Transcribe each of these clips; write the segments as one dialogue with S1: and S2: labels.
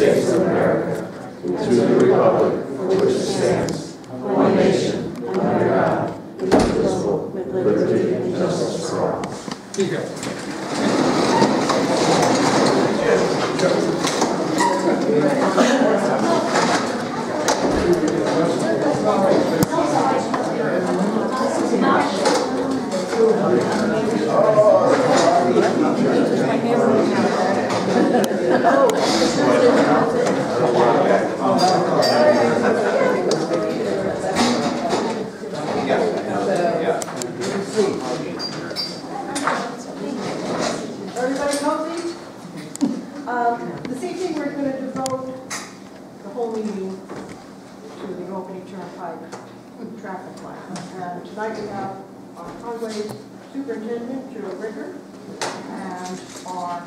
S1: States of America, and to the republic for which it stands, one nation, under God, indivisible, with liberty and justice for all.
S2: Everybody cozy? This evening we're going to devote the whole meeting to the opening turnpike traffic light. And tonight we have our highway superintendent, Joe Ricker, and our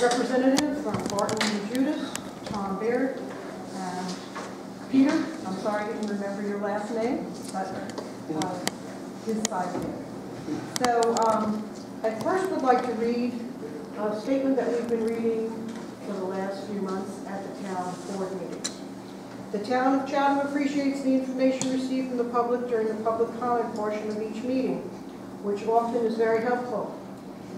S2: representative from Barton and Judas, Tom Baird, and Peter. I'm sorry I didn't remember your last name, but his side name. So I first would like to read a statement that we've been reading for the last few months at the town board meetings. The town of Chatham appreciates the information received from the public during the public comment portion of each meeting, which often is very helpful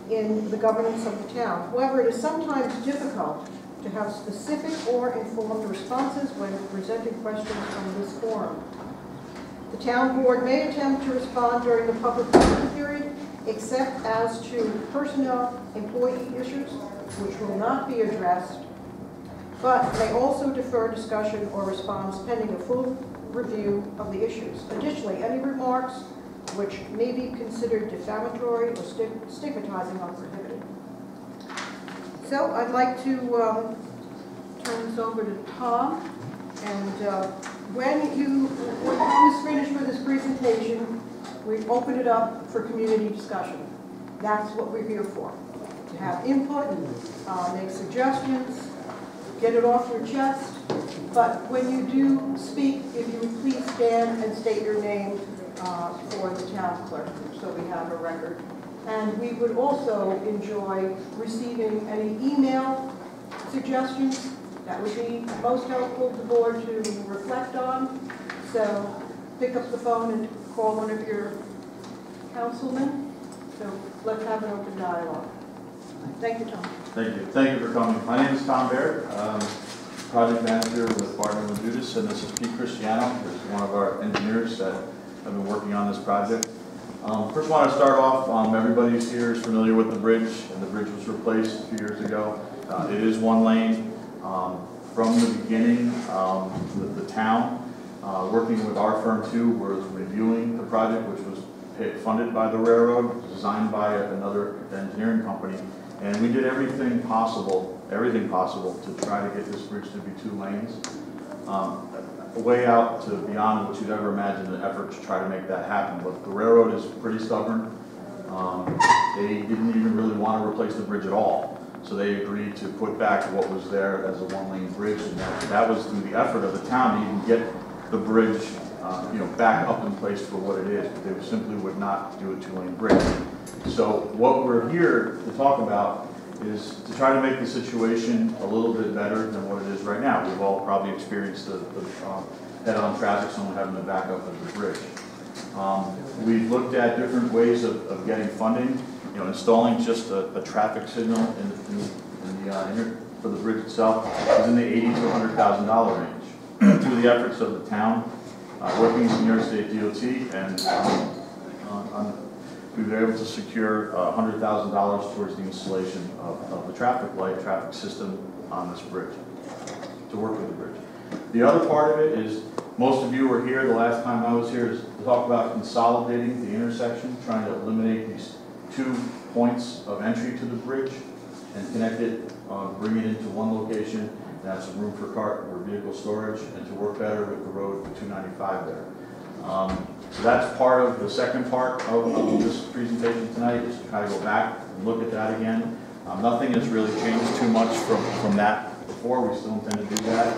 S2: in the governance of the town. However, it is sometimes difficult to have specific or informed responses when presenting questions from this forum. The town board may attempt to respond during the public comment period, except as to personnel employee issues, which will not be addressed, but may also defer discussion or response pending a full review of the issues. Additionally, any remarks which may be considered defamatory or stigmatizing are prohibited. So I'd like to turn this over to Tom, and when Tom is finished with his presentation, we open it up for community discussion. That's what we're here for, to have input, make suggestions, get it off your chest. But when you do speak, if you would please stand and state your name for the town clerk, so we have a record. And we would also enjoy receiving any email suggestions. That would be most helpful to the board to reflect on. So pick up the phone and call one of your councilmen. So let's have an open dialogue. Thank you, Tom.
S3: Thank you. Thank you for coming. My name is Tom Baird, project manager with Barton and Judas, and this is Pete Cristiano, who's one of our engineers that have been working on this project. First, I want to start off. Everybody who's here is familiar with the bridge, and the bridge was replaced a few years ago. It is one lane. From the beginning, the town, working with our firm too, was reviewing the project, which was funded by the railroad, designed by another engineering company, and we did everything possible to try to get this bridge to be 2 lanes. Way out to beyond what you'd ever imagine an effort to try to make that happen. But the railroad is pretty stubborn. They didn't even really want to replace the bridge at all. So they agreed to put back what was there as a 1-lane bridge, and that was through the effort of the town to even get the bridge back up in place for what it is. But they simply would not do a 2-lane bridge. So what we're here to talk about is to try to make the situation a little bit better than what it is right now. We've all probably experienced the head-on traffic, someone having to back up at the bridge. We've looked at different ways of getting funding. Installing just a traffic signal for the bridge itself is in the $80,000 to $100,000 range. Through the efforts of the town, working with New York State DOT, and we were able to secure $100,000 towards the installation of the traffic system on this bridge, to work with the bridge. The other part of it is, most of you were here the last time I was here, is to talk about consolidating the intersection, trying to eliminate these 2 points of entry to the bridge and connect it, bring it into one location, and have some room for car or vehicle storage, and to work better with the road for 295 there. So that's part of the second part of this presentation tonight, is to try to go back and look at that again. Nothing has really changed too much from that before. We still intend to do that.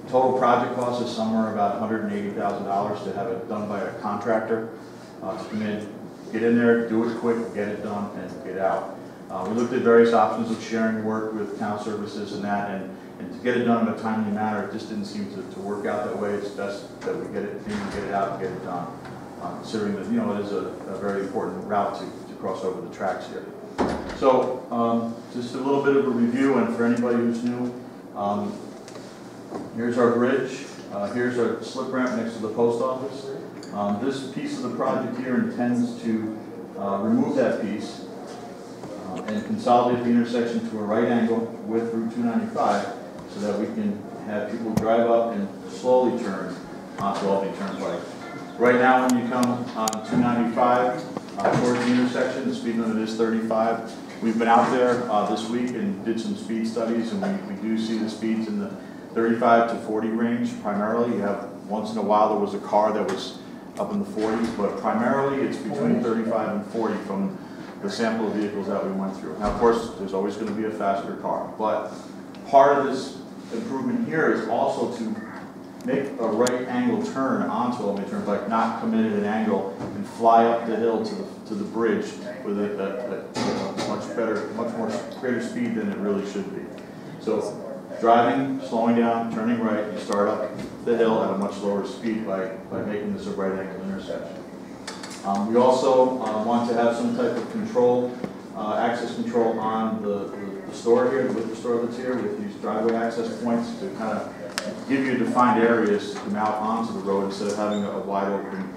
S3: Total project cost is somewhere about $180,000 to have it done by a contractor to come in, get in there, do it quick, get it done, and get out. We looked at various options of sharing work with town services and that, and to get it done in a timely manner, it just didn't seem to work out that way. It's best that we get it in, get it out, and get it done. Considering that, it is a very important route to cross over the tracks here. So just a little bit of a review, and for anybody who's new, here's our bridge. Here's our slip ramp next to the post office. This piece of the project here intends to remove that piece and consolidate the intersection to a right angle with Route 295 so that we can have people drive up and slowly turn onto Albany Turnpike. Right now when you come on 295 towards the intersection, the speed limit is 35. We've been out there this week and did some speed studies, and we do see the speeds in the 35 to 40 range primarily. You have, once in a while there was a car that was up in the 40s, but primarily it's between 35 and 40 from the sample of vehicles that we went through. Now, of course, there's always going to be a faster car, but part of this improvement here is also to make a right angle turn onto Albany Turnpike, not come in at an angle and fly up the hill to the bridge with a much better, much more greater speed than it really should be. So driving, slowing down, turning right, you start up the hill at a much lower speed by making this a right angle intersection. We also want to have some type of control, access control on the store here, the liquor store that's here, with these driveway access points to kind of give you defined areas to come out onto the road instead of having a wide open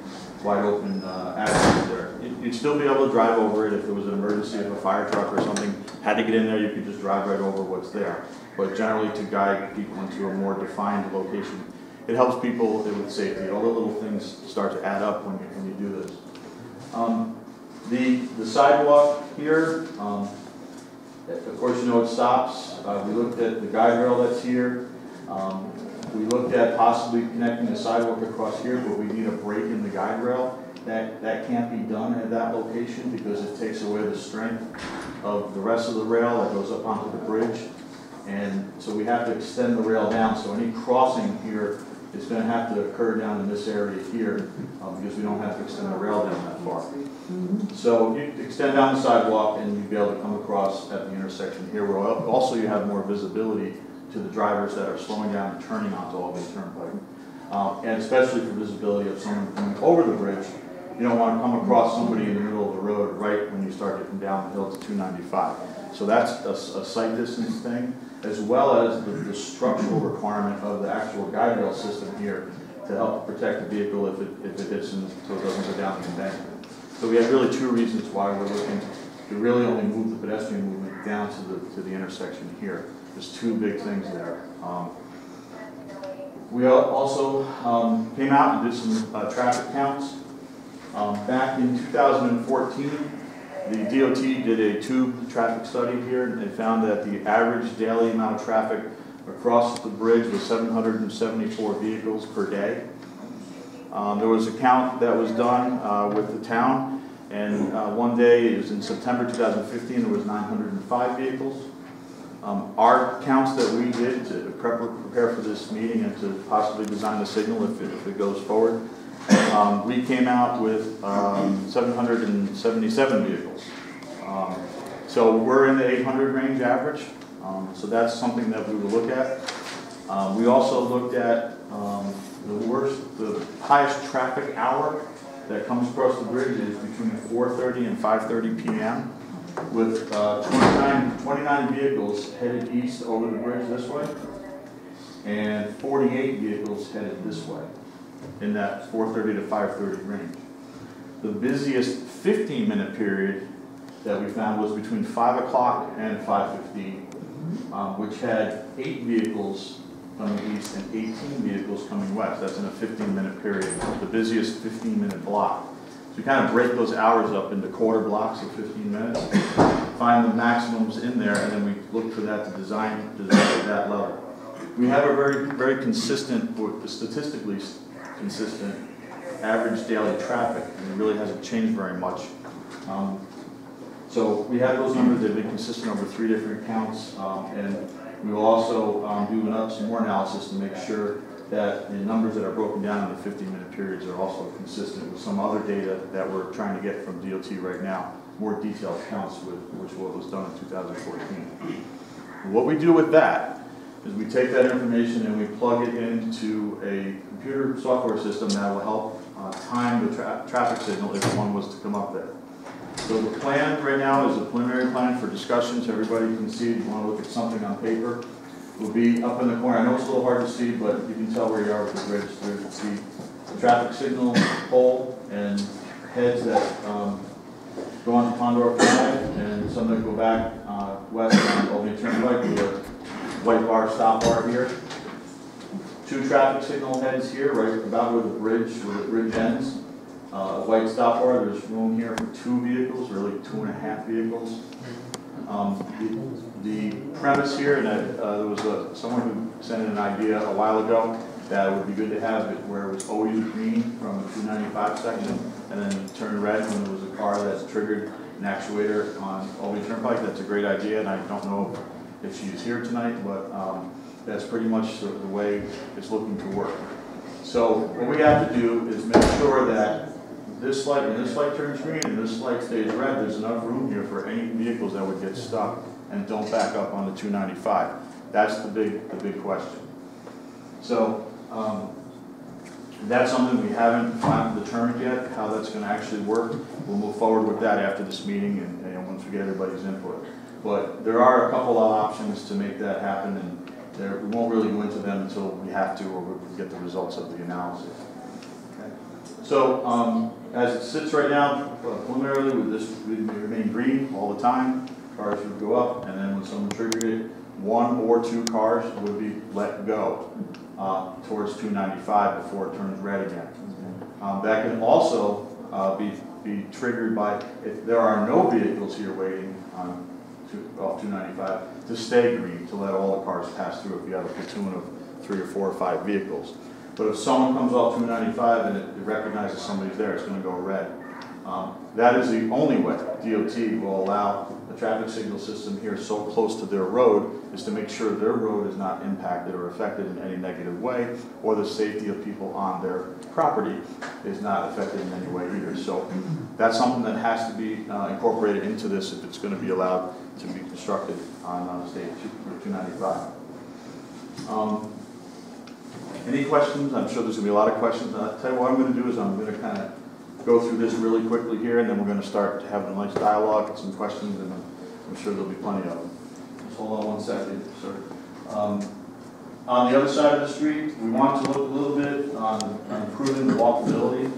S3: access there. You'd still be able to drive over it if there was an emergency, if a fire truck or something had to get in there, you could just drive right over what's there. But generally, to guide people into a more defined location, it helps people with safety. All the little things start to add up when you do this. The sidewalk here, of course, it stops. We looked at the guide rail that's here. We looked at possibly connecting the sidewalk across here, but we need a break in the guide rail. That can't be done at that location because it takes away the strength of the rest of the rail that goes up onto the bridge. And so we have to extend the rail down. So any crossing here is going to have to occur down in this area here because we don't have to extend the rail down that far. So you extend down the sidewalk and you'd be able to come across at the intersection here, where also you have more visibility to the drivers that are slowing down and turning onto Albany Turnpike. And especially for visibility of someone coming over the bridge, you don't want to come across somebody in the middle of the road right when you start getting down the hill to 295. So that's a sight distance thing, as well as the structural requirement of the actual guide rail system here to help protect the vehicle if it hits and so it doesn't go down the embankment. So we have really two reasons why we're looking to really only move the pedestrian movement down to the intersection here. There's two big things there. We also came out and did some traffic counts. Back in 2014, the DOT did a tube traffic study here, and they found that the average daily amount of traffic across the bridge was 774 vehicles per day. There was a count that was done with the town, and one day, it was in September 2015, there was 905 vehicles. Our counts that we did to prepare for this meeting and to possibly design the signal if it goes forward, we came out with 777 vehicles. So we're in the 800 range average. So that's something that we will look at. We also looked at the highest traffic hour that comes across the bridge is between 4:30 and 5:30 p.m. with 29 vehicles headed east over the bridge this way and 48 vehicles headed this way in that 4:30 to 5:30 range. The busiest 15-minute period that we found was between 5 o'clock and 5:15, which had 8 vehicles coming east and 18 vehicles coming west. That's in a 15-minute period, the busiest 15-minute block. So we kind of break those hours up into quarter blocks of 15 minutes, find the maximums in there, and then we look for that to design at that level. We have a very consistent, or statistically consistent, average daily traffic, and it really hasn't changed very much. So we have those numbers. They've been consistent over 3 different counts, and we will also do some more analysis to make sure that the numbers that are broken down in the 15-minute periods are also consistent with some other data that we're trying to get from DOT right now more detailed counts, which was done in 2014. What we do with that is we take that information and we plug it into a computer software system that will help time the traffic signal if one was to come up there. So the plan right now is a preliminary plan for discussion, so everybody can see. If you want to look at something on paper, it will be up in the corner. I know it's a little hard to see, but you can tell where you are with the bridge. There's the traffic signal pole and heads that go on to Condor Drive, and some that go back west on Albany Turnpike with a white bar, stop bar here. 2 traffic signal heads here, right about where the bridge ends. White stop bar, there's room here for 2 vehicles, really 2.5 vehicles. The premise here, and there was someone who sent in an idea a while ago that it would be good to have it where it was always green from the 295 section, and then turn red when there was a car that's triggered an actuator on Albany Turnpike. That's a great idea, and I don't know if she's here tonight, but that's pretty much the way it's looking to work. So what we have to do is make sure that this light, when this light turns green and this light stays red, there's enough room here for any vehicles that would get stuck and don't back up on the 295. That's the big question. So that's something we haven't finally determined yet, how that's going to actually work. We'll move forward with that after this meeting and once we get everybody's input. But there are a couple of options to make that happen, and we won't really go into them until we have to or we get the results of the analysis. Okay. So as it sits right now, preliminarily, with this, we remain green all the time. Cars would go up, and then when someone triggered it, 1 or 2 cars would be let go towards 295 before it turns red again. That can also be triggered by, if there are no vehicles here waiting off 295, to stay green, to let all the cars pass through if you have a platoon of 3 or 4 or 5 vehicles. But if someone comes off 295 and it recognizes somebody's there, it's going to go red. That is the only way DOT will allow the traffic signal system here so close to their road, is to make sure their road is not impacted or affected in any negative way, or the safety of people on their property is not affected in any way either. So that's something that has to be incorporated into this if it's going to be allowed to be constructed on State 295. Any questions? I'm sure there's going to be a lot of questions. I'll tell you what I'm going to do is I'm going to kind of go through this really quickly here, and then we're going to start having a nice dialogue and some questions, and I'm sure there'll be plenty of them. Just hold on one second, sir. On the other side of the street, we want to look a little bit on improving the walkability,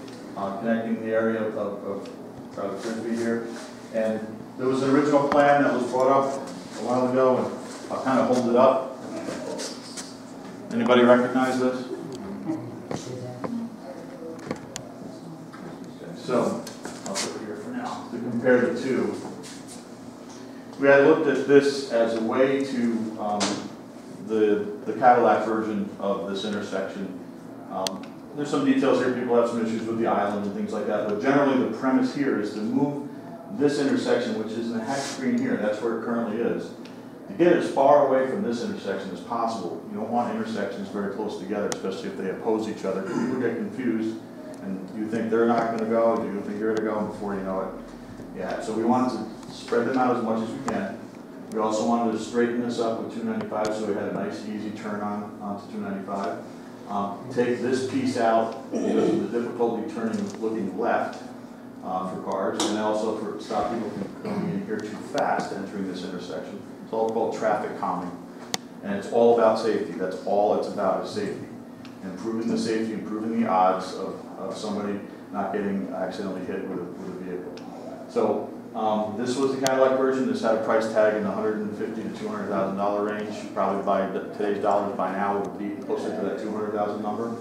S3: connecting the area of Private Frisbee here. And there was an original plan that was brought up a while ago, and I'll kind of hold it up. Anybody recognize this? So, I'll put it here for now, to compare the two. We had looked at this as a way to, the Cadillac version of this intersection. There's some details here, people have some issues with the island and things like that, but generally the premise here is to move this intersection, which is in the hatch screen here, that's where it currently is, to get as far away from this intersection as possible. You don't want intersections very close together, especially if they oppose each other. People get confused, and you think they're not going to go, you think you're going to go, and before you know it, yeah. So we wanted to spread them out as much as we can. We also wanted to straighten this up with 295, so we had a nice, easy turn on onto 295. Take this piece out because of the difficulty turning, looking left for cars, and also for stop people from going in here too fast entering this intersection. It's all called traffic calming, and it's all about safety. That's all it's about, is safety. Improving the safety, improving the odds of somebody not getting accidentally hit with a vehicle. So this was the Cadillac version. This had a price tag in the $150,000 to $200,000 range. Probably by today's dollars, by now, it would be closer to that $200,000 number.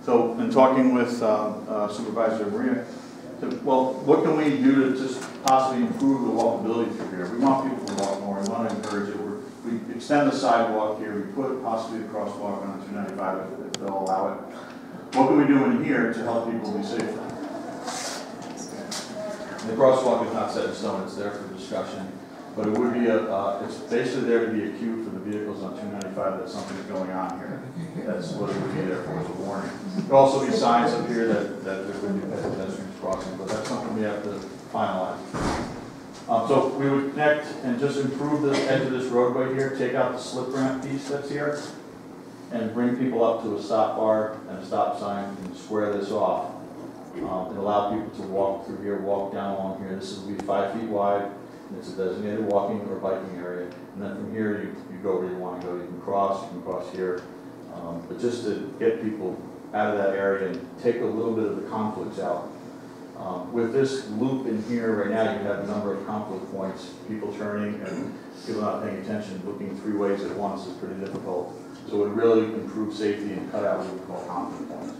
S3: So in talking with Supervisor Maria, well, what can we do to just possibly improve the walkability through here? We want people to walk more. We want to encourage it. We extend the sidewalk here. We put possibly a crosswalk on 295 if they'll allow it. What can we do in here to help people be safer? The crosswalk is not set in stone. It's there for discussion. But it would be it's basically there to be a cue for the vehicles on 295 that something's going on here. That's what it would be there for, as a warning. There will also be signs up here that there could be pedestrians crossing, but that's something we have to finalized. So we would connect and just improve the edge of this roadway here, take out the slip ramp piece that's here, and bring people up to a stop bar and a stop sign and square this off. And allow people to walk through here, walk down along here. This will be 5 feet wide, and it's a designated walking or biking area. And then from here, you go where you want to go. You can cross here. But just to get people out of that area and take a little bit of the conflicts out. With this loop in here right now, you have a number of conflict points, people turning and people not paying attention, looking 3 ways at once is pretty difficult. So it would really improve safety and cut out what we call conflict points.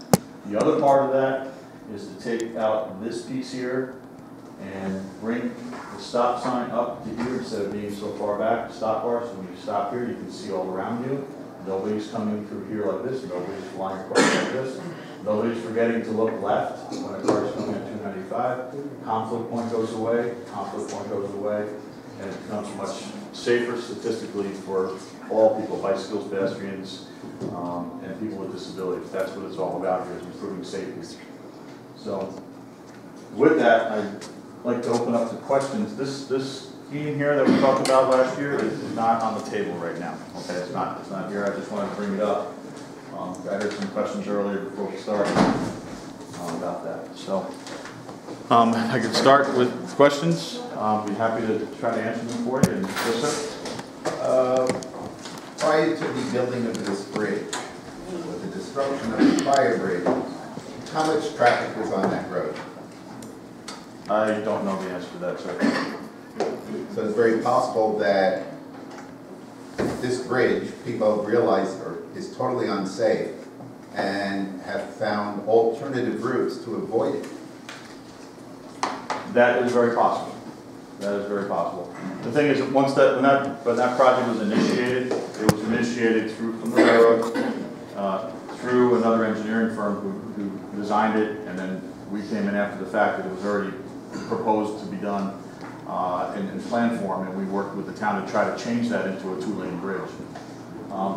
S3: The other part of that is to take out this piece here and bring the stop sign up to here instead of being so far back, stop bar, so when you stop here, you can see all around you. Nobody's coming through here like this, nobody's flying across like this. Nobody's forgetting to look left when a car is coming at 295. Conflict point goes away, and it becomes much safer statistically for all people, bicycles, pedestrians, and people with disabilities. That's what it's all about here, is improving safety. So with that, I'd like to open up to questions. This scheme here that we talked about last year is not on the table right now. Okay, it's not here. I just wanted to bring it up. I heard some questions earlier before we started about that. So I could start with questions. Be happy to try to answer them for you. And yes, sir.
S4: Prior to the building of this bridge, with the destruction of the prior bridge, how much traffic was on that road?
S3: I don't know the answer to that, sir.
S4: So it's very possible that this bridge, people realize is totally unsafe and have found alternative routes to avoid it.
S3: That is very possible. That is very possible. The thing is, when that project was initiated, it was initiated from the railroad, through another engineering firm who designed it, and then we came in after the fact that it was already proposed to be done in plan form, and we worked with the town to try to change that into a 2-lane bridge.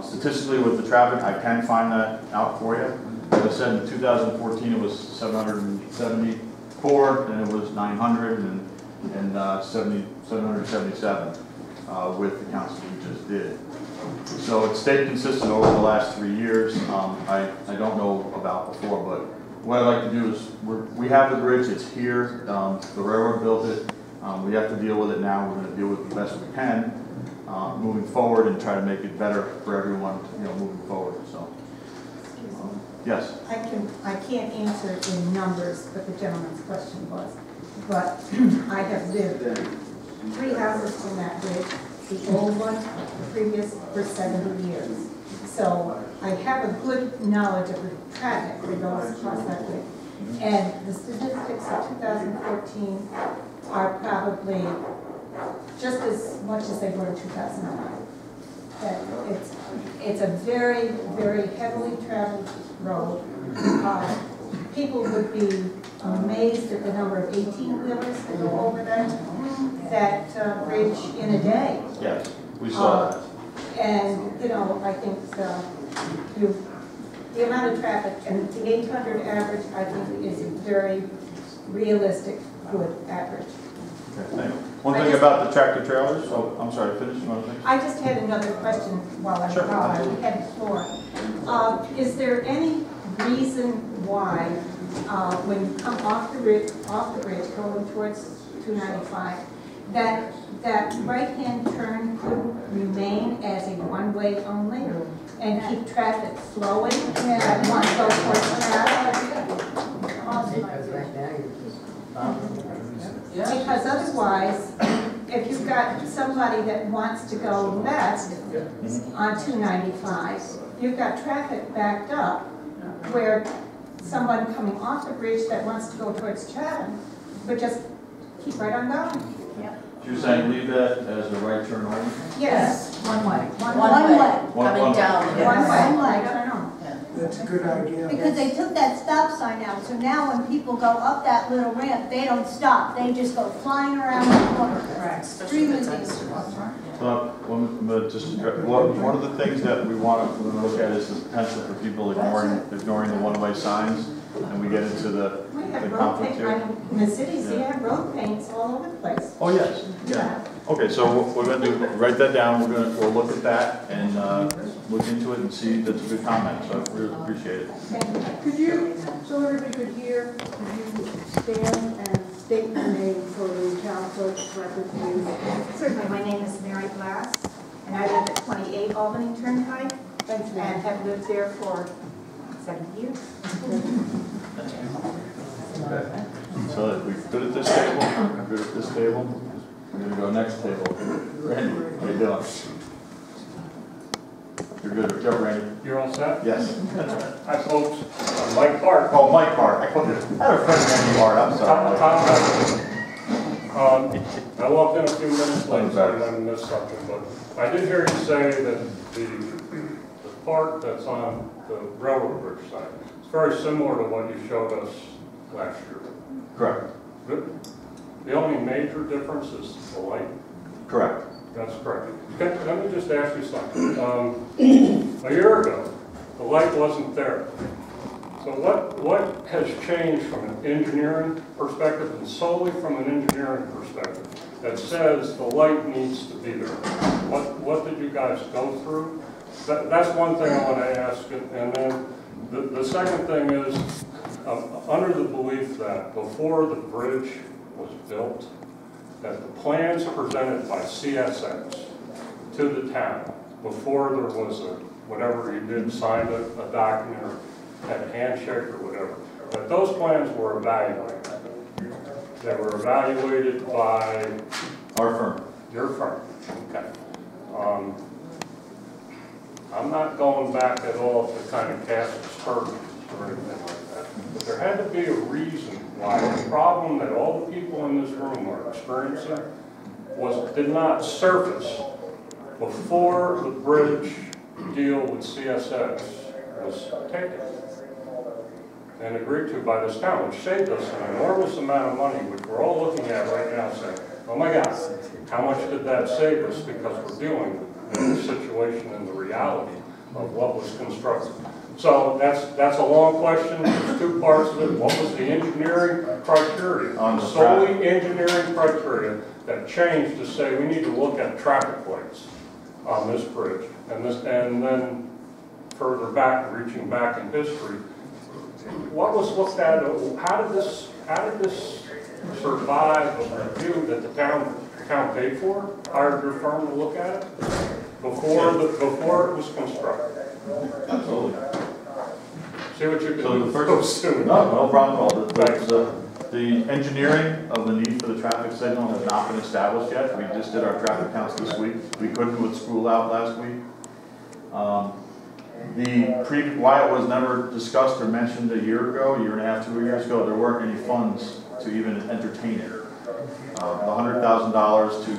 S3: Statistically, with the traffic, I can find that out for you. As I said, in 2014 it was 774, and it was 900, and 777 with the counts that we just did. So it stayed consistent over the last 3 years. I don't know about before, but what I'd like to do is, we have the bridge, it's here, the railroad built it, we have to deal with it now, we're going to deal with it the best we can moving forward and try to make it better for everyone, moving forward. So, yes?
S5: I can't answer in numbers what the gentleman's question was, but I have lived 3 houses from that bridge, the old one, the previous, for 70 years. So I have a good knowledge of the traffic that goes across that bridge. And the statistics of 2014 are probably just as much as they were in 2009. That it's a very, very heavily traveled road. People would be amazed at the number of 18-wheelers that go over that bridge in a day.
S3: Yes, we saw that.
S5: And, I think the amount of traffic and the 800 average, I think, is a very realistic, good average.
S3: Okay, thank you. One thing about the tractor trailers, oh, I'm sorry, finish one thing.
S5: I just had another question while I had the floor. Is there any reason why, when you come off the bridge going towards 295, that right-hand turn could remain as a one-way only and keep traffic flowing that want to go towards Because otherwise, if you've got somebody that wants to go left on 295, you've got traffic backed up where someone coming off the bridge that wants to go towards Chatham would just keep right on going.
S2: Yep.
S3: You're saying leave that as a right turn only?
S5: Yes.
S2: One way.
S5: One
S2: way.
S3: Coming
S2: down.
S5: One way, turn on.
S6: That's a good idea.
S7: Because they took that stop sign out, so now when people go up that little ramp, they don't stop. They just go flying around the corner.
S2: Right.
S7: Extremely dangerous.
S3: One of the things that we want to look at is the potential for people ignoring the one-way signs. and we get into the
S5: We have road
S3: conflict
S5: paint,
S3: here.
S5: in the cities, you
S3: Yeah.
S5: have road paints all over the place.
S3: Oh, yes, yeah. Okay, so what we're gonna do, write that down, we'll look at that and, look into it and see, that's a good comment, so I really appreciate it.
S2: Could you, so everybody could hear, could you stand and state your name for the town clerk's record, please?
S5: Certainly, my name is Mary Glass, and I live at 28 Albany Turnpike,
S2: Thanks,
S5: and
S2: ma'am.
S5: have lived there for 7 years.
S3: So if we're good at this table, we're good at this table, we're gonna go next table. Randy, how you doing? You're good, go Randy.
S6: You're all set?
S3: Yes.
S6: Hi, folks. I'm Mike Clark.
S3: Oh, Mike Hart, I had a friend Randy Hart, I'm sorry.
S6: I walked in a few minutes late, so I didn't miss something, but I did hear you say that the part that's on the railroad bridge side is very similar to what you showed us last year.
S3: Correct,
S6: The only major difference is the light.
S3: correct.
S6: That's correct. Let me just ask you something. A year ago, the light wasn't there. So what has changed from an engineering perspective and solely from an engineering perspective that says the light needs to be there? What did you guys go through? That's one thing I want to ask. And then the second thing is, under the belief that before the bridge was built, that the plans presented by CSX to the town, before there was whatever you did, signed a document or had a handshake or whatever, that those plans were evaluated. They were evaluated by
S3: Our firm.
S6: your firm. Okay. I'm not going back at all to kind of cast aspersions or anything like that, but there had to be a reason why the problem that all the people in this room are experiencing did not surface before the bridge deal with CSX was taken and agreed to by this town, which saved us an enormous amount of money, which we're all looking at right now saying, oh my God, how much did that save us, because we're dealing with the situation and the reality of what was constructed. So that's a long question. There's two parts of it. What was the engineering criteria? Solely engineering criteria that changed to say we need to look at traffic lights on this bridge. And then further back, reaching back in history, what was looked at? How did this survive a review that the town paid for? Hired your firm to look at it before it was constructed.
S3: Absolutely.
S6: See what you can
S3: So
S6: do.
S3: the first, no problem at all. The engineering of the need for the traffic signal has not been established yet. We just did our traffic counts this week. We couldn't with school out last week. Why it was never discussed or mentioned a year and a half, 2 years ago, there weren't any funds to even entertain it. The $100,000 to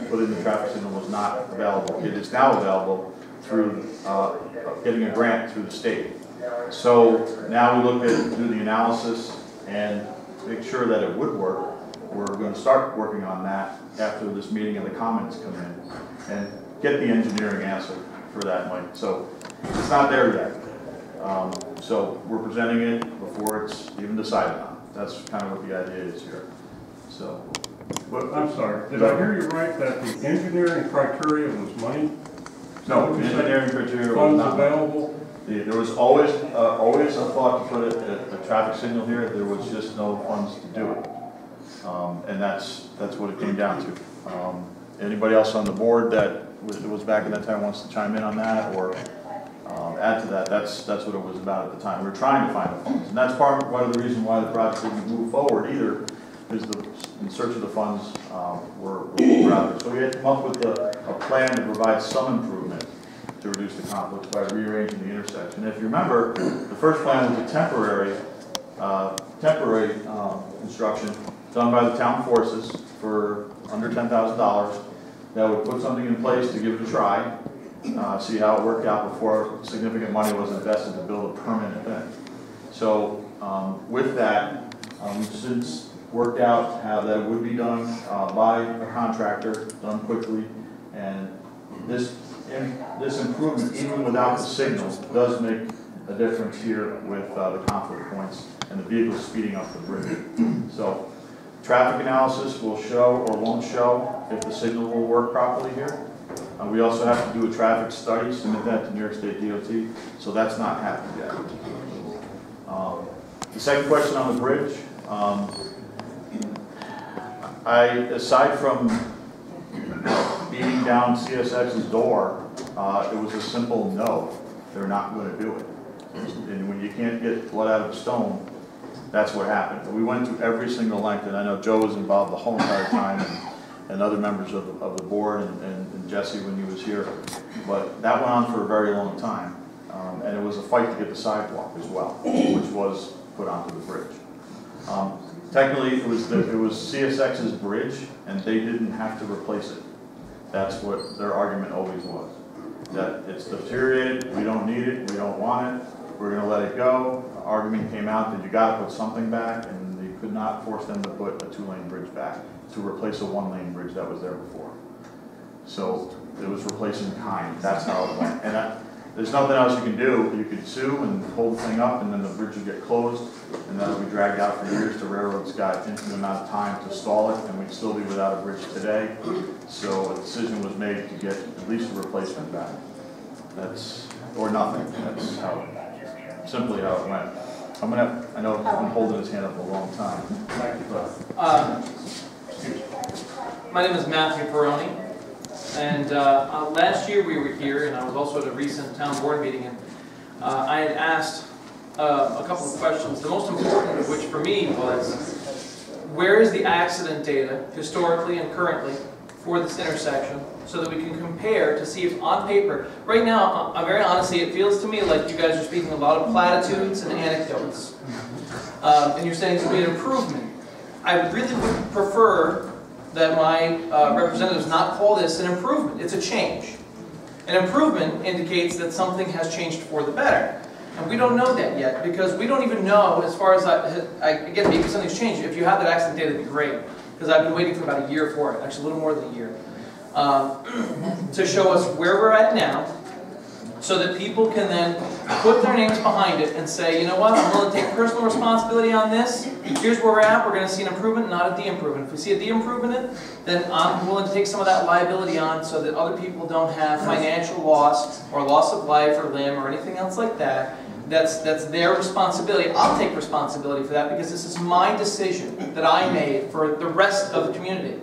S3: put in the traffic signal was not available. It is now available through getting a grant through the state. So now we look at do the analysis and make sure that it would work. We're going to start working on that after this meeting and the comments come in, and get the engineering answer for that, Mike. So it's not there yet. So we're presenting it before it's even decided on. That's kind of what the idea is here. So,
S6: I'm sorry, did I hear you right that the engineering criteria was money?
S3: no, the engineering criteria was
S6: Funds
S3: not
S6: available?
S3: There was always a thought to put a traffic signal here. There was just no funds to do it, and that's what it came down to. Anybody else on the board that was back in that time wants to chime in on that or add to that? That's what it was about at the time. We were trying to find the funds, and that's part of the reason why the project didn't move forward either, is in search of the funds were rather. So we had to come up with a plan to provide some improvement to reduce the conflicts by rearranging the intersection. If you remember, the first plan was a temporary construction done by the town forces for under $10,000 that would put something in place to give it a try, see how it worked out before significant money was invested to build a permanent thing. So with that, we've since worked out how that would be done by a contractor, done quickly, and this improvement, even without the signals, does make a difference here with the conflict points. and the vehicles speeding up the bridge. So traffic analysis will show or won't show if the signal will work properly here. We also have to do a traffic study, submit that to New York State DOT, so that's not happened yet. The second question on the bridge, aside from beating down CSX's door, it was a simple no, they're not going to do it. And when you can't get blood out of a stone, that's what happened. We went through every single length, and I know Joe was involved the whole entire time, and other members of the board, and Jesse when he was here. But that went on for a very long time, and it was a fight to get the sidewalk as well, which was put onto the bridge. Technically, it was CSX's bridge, and they didn't have to replace it. That's what their argument always was. That it's deteriorated, we don't need it, we don't want it, we're going to let it go. The argument came out that you got to put something back, and they could not force them to put a 2-lane bridge back to replace a 1-lane bridge that was there before. So it was replacing kind. That's how it went. And there's nothing else you can do. You could sue and hold the thing up, and then the bridge would get closed, and that'll be dragged out for years. The railroad's got infinite amount of time to stall it, and we'd still be without a bridge today. So a decision was made to get at least a replacement back. That's, or nothing. That's how, simply how it went. I know I've been holding his hand up a long time. Thank you.
S8: My name is Matthew Peroni, and last year we were here, and I was also at a recent town board meeting, and I had asked a couple of questions, the most important of which for me was, where is the accident data, historically and currently, for this intersection, so that we can compare to see if on paper, right now, very honestly, it feels to me like you guys are speaking a lot of platitudes and anecdotes, and you're saying it's going to be an improvement. I really would prefer that my representatives not call this an improvement. It's a change. An improvement indicates that something has changed for the better. And we don't know that yet, because we don't even know, as far as again, maybe something's changed. If you have that accident data, that'd be great, because I've been waiting for about a year for it, actually a little more than a year, to show us where we're at now, so that people can then put their names behind it and say, you know what, I'm willing to take personal responsibility on this. Here's where we're at. We're going to see an improvement, not a de-improvement. If we see a de-improvement, then I'm willing to take some of that liability on so that other people don't have financial loss or loss of life or limb or anything else like that. That's their responsibility. I'll take responsibility for that because this is my decision that I made for the rest of the community.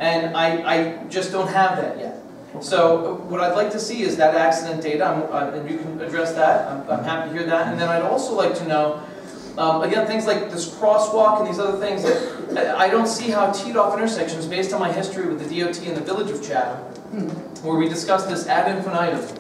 S8: And I just don't have that yet. So what I'd like to see is that accident data, and you can address that. I'm happy to hear that. And then I'd also like to know, again, things like this crosswalk and these other things, that I don't see how teed-off intersections, based on my history with the DOT and the Village of Chatham, where we discussed this ad infinitum.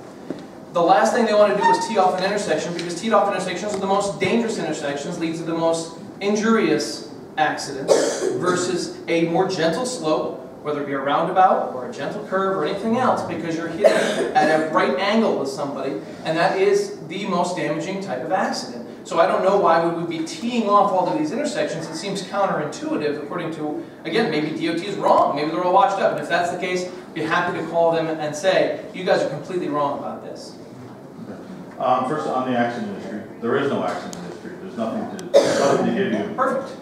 S8: The last thing they want to do is tee off an intersection, because teed-off intersections are the most dangerous intersections, lead to the most injurious accidents, versus a more gentle slope, whether it be a roundabout or a gentle curve or anything else, because you're hitting at a right angle with somebody, and that is the most damaging type of accident. So I don't know why we would be teeing off all of these intersections. It seems counterintuitive, according to, again, maybe DOT is wrong, maybe they're all washed up, and if that's the case, I'd be happy to call them and say, you guys are completely wrong about this.
S3: First, on the accident history, there is no accident history. There's nothing to give you.
S8: Perfect.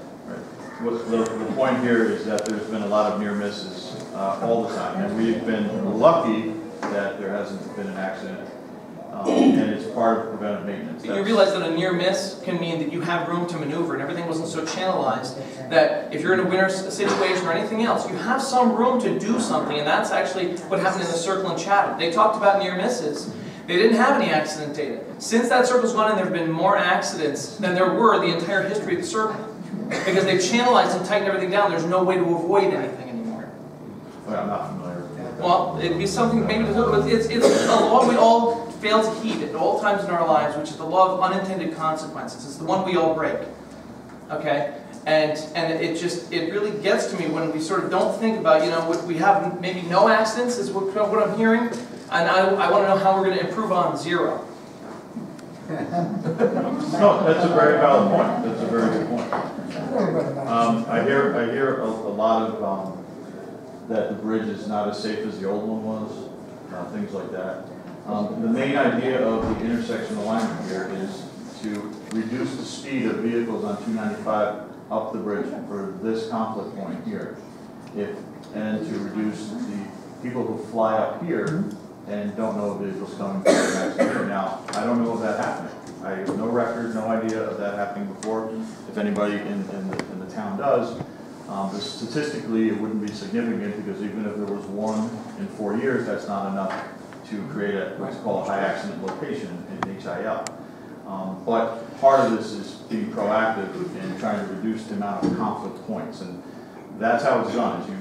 S3: The point here is that there's been a lot of near misses all the time, and we've been lucky that there hasn't been an accident, and it's part of preventive maintenance.
S8: You realize that a near miss can mean that you have room to maneuver, and everything wasn't so channelized that if you're in a winter situation or anything else, you have some room to do something, and that's actually what happened in the circle in Chatham. They talked about near misses. They didn't have any accident data. Since that circle's gone in, there have been more accidents than there were the entire history of the circle. Because they've channelized and tightened everything down, there's no way to avoid anything anymore.
S3: Well, I'm not familiar with that.
S8: Well, it'd be something maybe to look with. It's a law we all fail to heed at all times in our lives, which is the law of unintended consequences. It's the one we all break. Okay? And it really gets to me when we sort of don't think about, you know, we have maybe no accidents is what I'm hearing, and I want to know how we're going to improve on zero.
S3: No, that's a very valid point. That's a very good point. I hear a lot of that the bridge is not as safe as the old one was, things like that. The main idea of the intersection alignment here is to reduce the speed of vehicles on 295 up the bridge for this conflict point here. And to reduce the people who fly up here and don't know vehicles coming from the next way. Now, I don't know of that happening. I have no record, no idea of that happening before. If anybody in the town does, statistically it wouldn't be significant, because even if there was 1 in 4 years, that's not enough to create what's called a high accident location in HIL. But part of this is being proactive and trying to reduce the amount of conflict points, and that's how it's done. Is you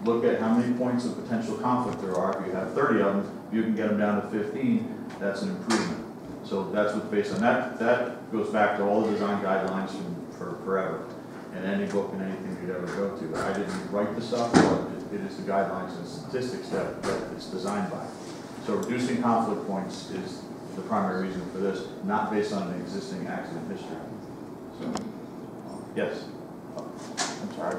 S3: look at how many points of potential conflict there are. If you have 30 of them, you can get them down to 15. That's an improvement. So that's what's based on that. That goes back to all the design guidelines for forever, and any book and anything you'd ever go to. I didn't write the stuff, but it is the guidelines and statistics that it's designed by. So reducing conflict points is the primary reason for this, not based on an existing accident history. So, yes. I'm sorry.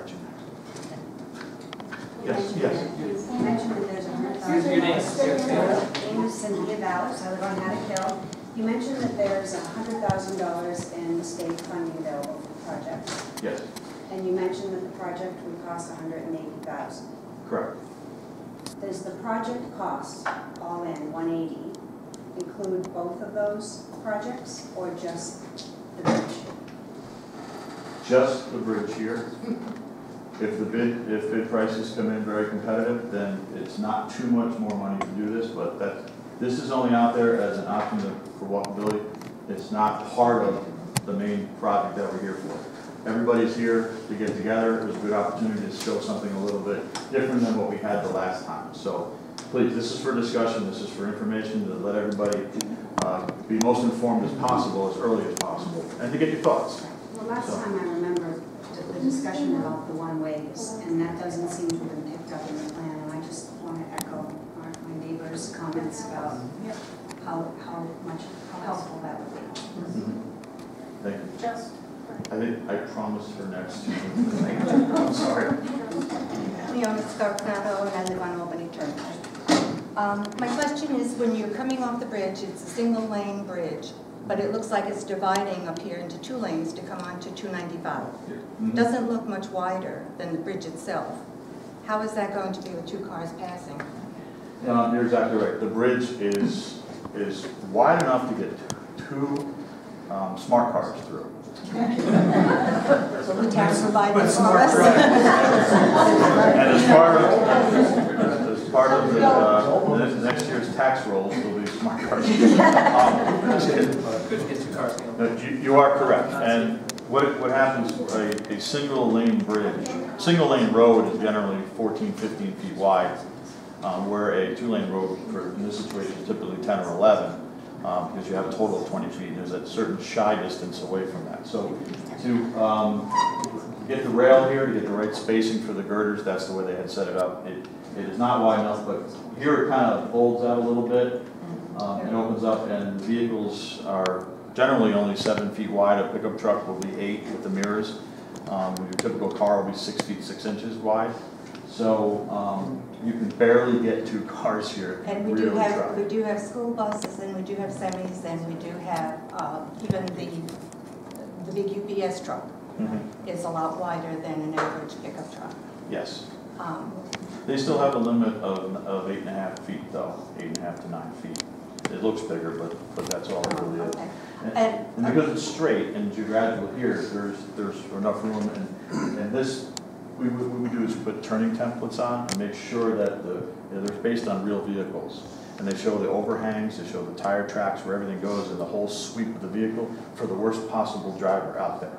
S3: Yes, yes.
S9: You mentioned that there's $100,000. Cynthia Vallis, I live on Haddock Hill. You mentioned that there's $100,000 in state funding available for the project.
S3: Yes.
S9: And you mentioned that the project would cost $180,000.
S3: Correct.
S9: Does the project cost, all in, $180, include both of those projects, or just the bridge?
S3: Just the bridge here. If bid prices come in very competitive, then it's not too much more money to do this, but this is only out there as an option for walkability. It's not part of the main project that we're here for. Everybody's here to get together. It was a good opportunity to show something a little bit different than what we had the last time. So please, this is for discussion, this is for information, to let everybody be most informed as possible, as early as possible, and to get your thoughts.
S9: Well, last time I remember the discussion about the one-ways, and that doesn't seem to have been picked up in the plan, and I just want to echo my neighbor's comments about how helpful that would be.
S3: Thank you.
S2: Just.
S3: I promised for next year. I'm sorry.
S10: Leona Scarpinato, and I live on Albany Turnpike. My question is, when you're coming off the bridge, it's a single-lane bridge, but it looks like it's dividing up here into 2 lanes to come onto 295. Doesn't look much wider than the bridge itself. How is that going to be with 2 cars passing?
S3: You're exactly right. The bridge is wide enough to get 2 smart cars through.
S10: So the town provided for us.
S3: And as part of the next year's tax rolls, there'll be smart cars. You are correct. And what happens, a single lane bridge, single lane road is generally 14, 15 feet wide, where a 2-lane road, in this situation, is typically 10 or 11. Because you have a total of 20 feet, and there's a certain shy distance away from that. So to get the rail here, to get the right spacing for the girders, that's the way they had set it up. It is not wide enough, but here it kind of folds out a little bit and opens up, and vehicles are generally only 7 feet wide. A pickup truck will be 8 with the mirrors. Your typical car will be 6 feet 6 inches wide. So you can barely get 2 cars here.
S10: And we do have school buses, and we do have semis, and we do have even the big UPS truck is a lot wider than an average pickup truck.
S3: Yes. They still have a limit of 8.5 feet, though, 8.5 to 9 feet. It looks bigger, but that's all it really is.
S10: Okay.
S3: And because it's straight and you graduate here, there's enough room, and this. What we do is put turning templates on and make sure that they're based on real vehicles. And they show the overhangs, they show the tire tracks, where everything goes, and the whole sweep of the vehicle for the worst possible driver out there.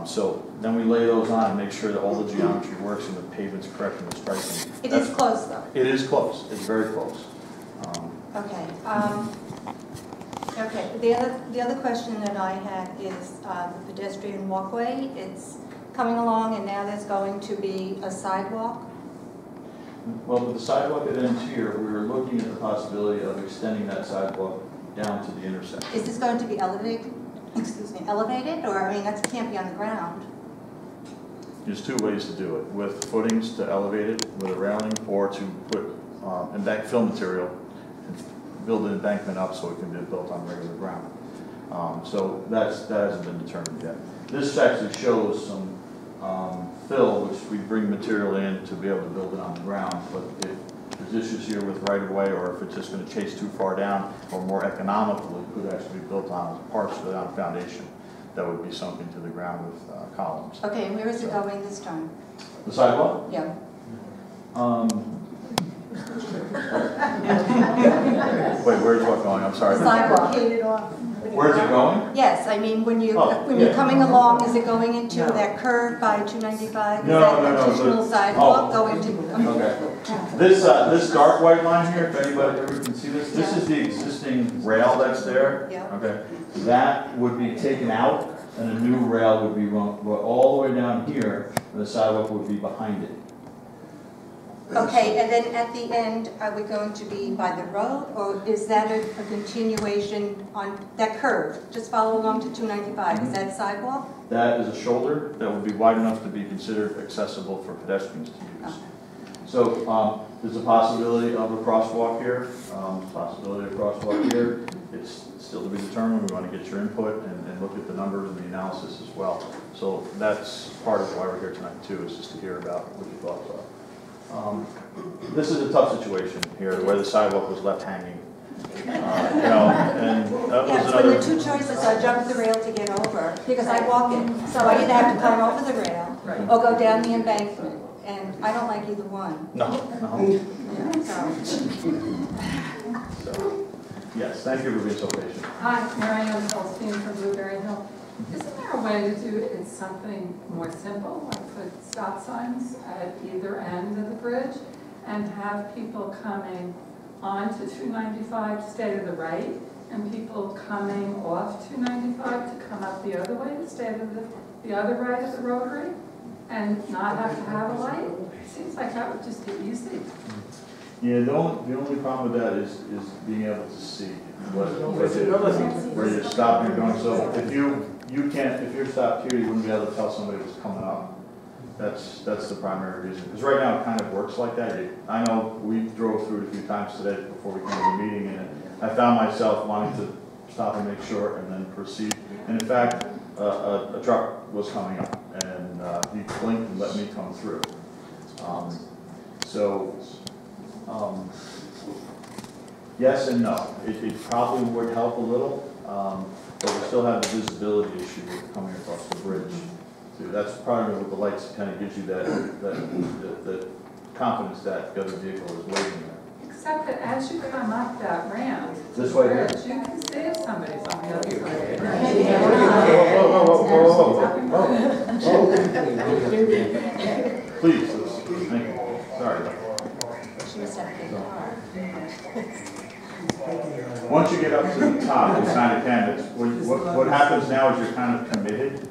S3: So then we lay those on and make sure that all the geometry works and the pavement's correct and the striping.
S10: It is close, though.
S3: It is close. It's very close.
S10: Okay. Okay. The other question that I had is the pedestrian walkway. It's coming along, and now there's going to be a sidewalk.
S3: Well, with the sidewalk that ends here, we were looking at the possibility of extending that sidewalk down to the intersection.
S10: Is this going to be elevated? Excuse me, elevated, or I mean that can't be on the ground.
S3: There's 2 ways to do it: with footings to elevate it with a railing, or to put fill material and build an embankment up so it can be built on regular ground. So that hasn't been determined yet. This actually shows some fill, which we bring material in to be able to build it on the ground. But if there's issues here with right-of-way, or if it's just going to chase too far down, or more economical, it could actually be built on partially on foundation. That would be sunk into the ground with columns.
S10: Okay, and where is it going this time?
S3: The sidewalk?
S10: Yeah.
S3: Wait, where's what going? I'm sorry.
S10: Sidewalk.
S3: Where's it going?
S10: Yes, I mean, when you're
S3: yeah.
S10: coming along, is it going into that curve by 295?
S3: No,
S10: Is that
S3: no.
S10: additional sidewalk
S3: Oh.
S10: going to?
S3: Okay. This dark white line here, if anybody ever can see this, this is the existing rail that's there.
S10: Yeah.
S3: Okay. That would be taken out, and a new rail would be run all the way down here, and the sidewalk would be behind it.
S10: Okay, and then at the end, are we going to be by the road, or is that a continuation on that curve? Just follow along to 295, is that sidewalk?
S3: That is a shoulder that would be wide enough to be considered accessible for pedestrians to use.
S10: Okay.
S3: So there's a possibility of a crosswalk here, It's still to be determined. We want to get your input and look at the numbers and the analysis as well. So that's part of why we're here tonight too, is just to hear about what your thoughts are. This is a tough situation here, where the sidewalk was left hanging. And that was
S10: Yes,
S3: another.
S10: when the two choices are jump the rail to get over, because I walk it. So I either have to climb over the rail or go down the embankment, and I don't like either one.
S3: No. So, yes, thank you for being so patient.
S11: Hi, Marianne Holstein from Blueberry Hill. Isn't there a way to do it something more simple, like put stop signs at either end of the bridge and have people coming onto 295 to stay to the right and people coming off 295 to come up the other way to stay to the other right of the rotary and not have to have a light? Seems like that would just be easy.
S3: Yeah, the only problem with that is being able to see where you're stopping or going. So if you're stopped here, you wouldn't be able to tell somebody who's coming up. That's the primary reason. Because right now it kind of works like that. I know we drove through it a few times today before we came to the meeting, and I found myself wanting to stop and make sure and then proceed. And in fact, a truck was coming up, and he blinked and let me come through. Yes and no. It probably would help a little, but we still have the visibility issue with coming across the bridge. So that's probably what the lights kind of gives you that confidence that the other vehicle is waiting there.
S11: Except that as you come up that ramp,
S3: This way here?
S11: bridge, you can see if somebody's on the other side.
S3: Whoa. Please, thank you. Sorry.
S10: She must have a big car.
S3: Once you get up to the top, it's kind of canvas. What happens now is you're kind of committed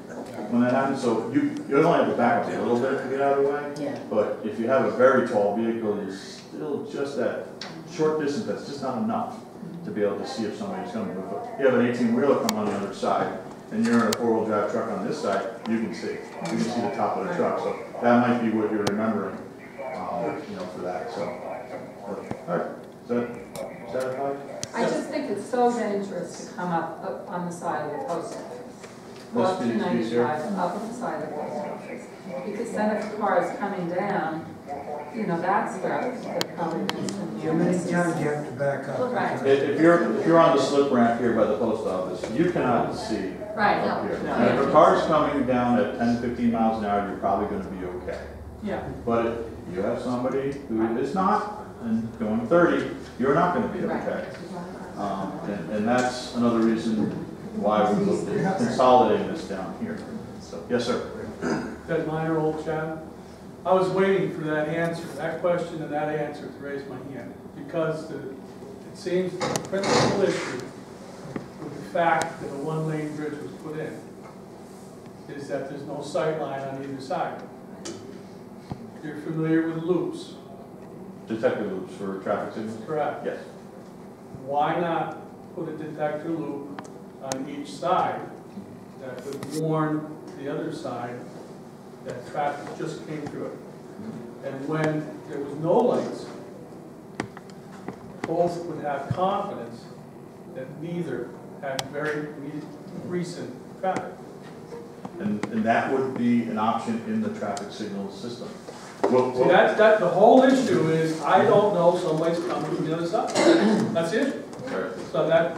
S3: when that happens. So you only have to back up a little bit to get out of the way.
S12: Yeah.
S3: But if you have a very tall vehicle, you're still just that short distance. That's just not enough to be able to see if somebody's coming. If you have an 18-wheeler come on the other side, and you're in a four-wheel drive truck on this side, you can see. You can see the top of the truck. So that might be what you're remembering, for that. So, all right. Is that satisfied?
S11: I just think it's so dangerous to come up on the side of the post office.
S3: This
S11: Off
S3: piece here?
S11: 295, up the side of the post office. Because then if the car is coming down, that's the problem.
S12: How many times you have to back up?
S11: Right.
S3: If you're on the slip ramp here by the post office, you cannot see
S11: Right,
S3: up here.
S11: no.
S3: And if a car's coming down at 10, 15 miles an hour, you're probably going to be okay.
S11: Yeah.
S3: But if you have somebody who is not and going 30, you're not going to be okay. And that's another reason why we looked at consolidating this down here. So, yes, sir.
S13: Ted Minor, Old Chatham. I was waiting for that answer, that question and that answer to raise my hand, because it seems the principal issue with the fact that a one-lane bridge was put in is that there's no sight line on either side. You're familiar with loops?
S3: Detector loops for traffic signals?
S13: Correct.
S3: Yes.
S13: Why not put a detector loop on each side that would warn the other side that traffic just came through it? And when there was no lights, both would have confidence that neither had very recent traffic.
S3: And that would be an option in the traffic signal system. Well,
S13: See, the whole issue is, I don't know somebody's coming from the other side. That's the issue.
S3: right.
S13: So that,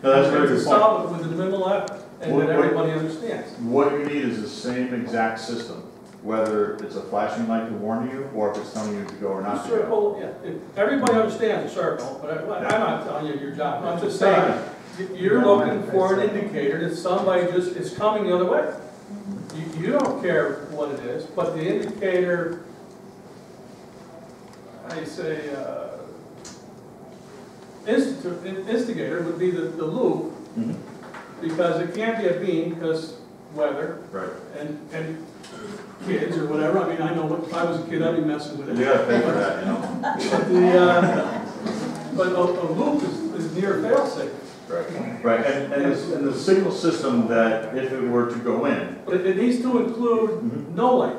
S3: No, that's a very
S13: to
S3: good point.
S13: solve it with the minimal effort, and that everybody understands.
S3: What you need is the same exact system, whether it's a flashing light to warn you, or if it's telling you to go or not to go.
S13: Circle, yeah, everybody understands the circle, but I'm not telling you your job, I'm just saying, you're looking for an indicator that somebody just is coming the other way. You don't care what it is, but the indicator, I say, instigator would be the loop,
S3: Mhm.
S13: because it can't be a beam, because weather,
S3: Right.
S13: and kids or whatever. I mean, I know what, if I was a kid, I'd be messing with it.
S3: You gotta pay for that, you know?
S13: But a loop is near fail-safe.
S3: Right, right, and the signal system that if it were to go in.
S13: But it needs to include no light.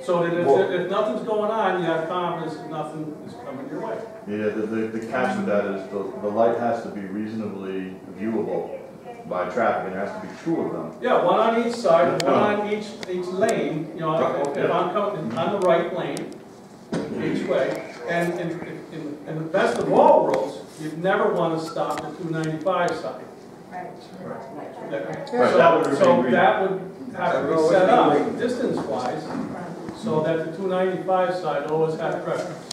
S13: So that if nothing's going on, you have confidence that nothing is coming your way.
S3: Yeah, the catch with that is the light has to be reasonably viewable by traffic, and there has to be two of them.
S13: Yeah, one on each side, one on each lane, you know, if I'm coming on the right lane, each way. And in the best of all worlds, you'd never want to stop the 295 side.
S7: Right.
S13: So that would have to be set up distance-wise, so that the 295 side always has preference.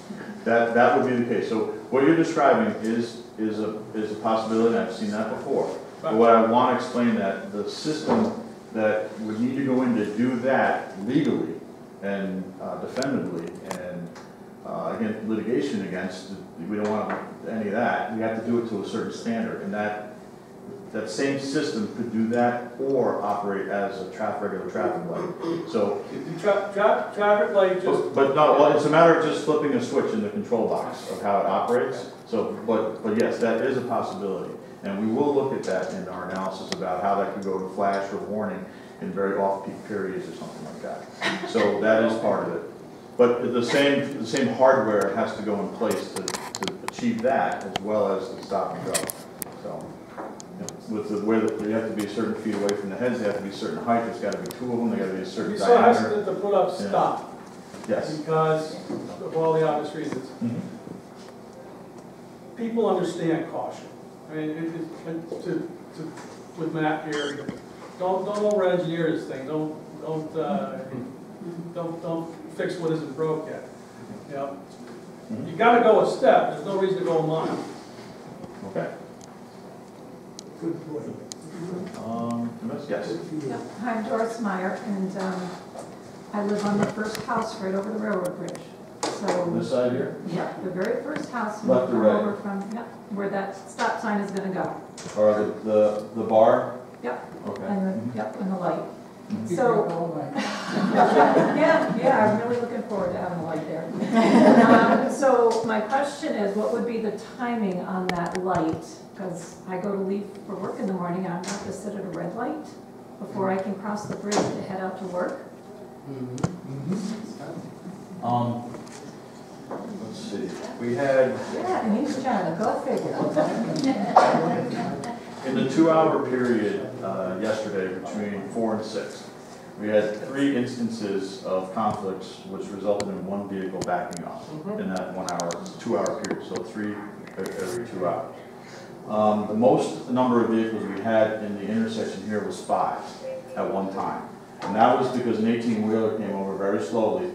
S3: That would be the case. So what you're describing is a possibility, and I've seen that before. But what I want to explain that the system that would need to go in to do that legally and defendably and again, litigation against, we don't want any of that. We have to do it to a certain standard, and that same system could do that or operate as a regular traffic light. So,
S13: Traffic light just...
S3: but no, well, it's a matter of just flipping a switch in the control box of how it operates. So, but yes, that is a possibility, and we will look at that in our analysis about how that could go to flash or warning in very off-peak periods or something like that. So that is part of it. But the same hardware has to go in place to achieve that, as well as the stop and go. So, with you have to be a certain feet away from the heads, they have to be a certain height. There's got to be two of them. They got to be a certain diameter.
S13: You still have to put up stop.
S3: Yes.
S13: Because of all the obvious reasons.
S3: Mm-hmm.
S13: People understand caution. I mean, with Matt here, don't over-engineer this thing. Don't fix what isn't broke yet. You know, you got to go a step. There's no reason to go a mile.
S3: Okay.
S12: Good point.
S3: Yes.
S5: Yep. I'm Doris Meyer, and I live on the first house right over the railroad bridge. So
S3: This side here?
S5: yeah, the very first house
S3: Left or right?
S5: over from where that stop sign is going to go.
S3: Or the bar?
S5: Yep.
S3: Okay.
S5: And the light. So yeah, I'm really looking forward to having a light there. So my question is, what would be the timing on that light? Because I go to leave for work in the morning and I'm going to have to sit at a red light before I can cross the bridge to head out to work.
S3: Let's see. We had
S5: Yeah, and he's trying to go figure.
S3: in the 2-hour period yesterday between 4 and 6, we had 3 instances of conflicts which resulted in 1 vehicle backing off in that 2-hour period. So 3 every 2 hours. The most number of vehicles we had in the intersection here was 5 at one time. And that was because an 18-wheeler came over very slowly,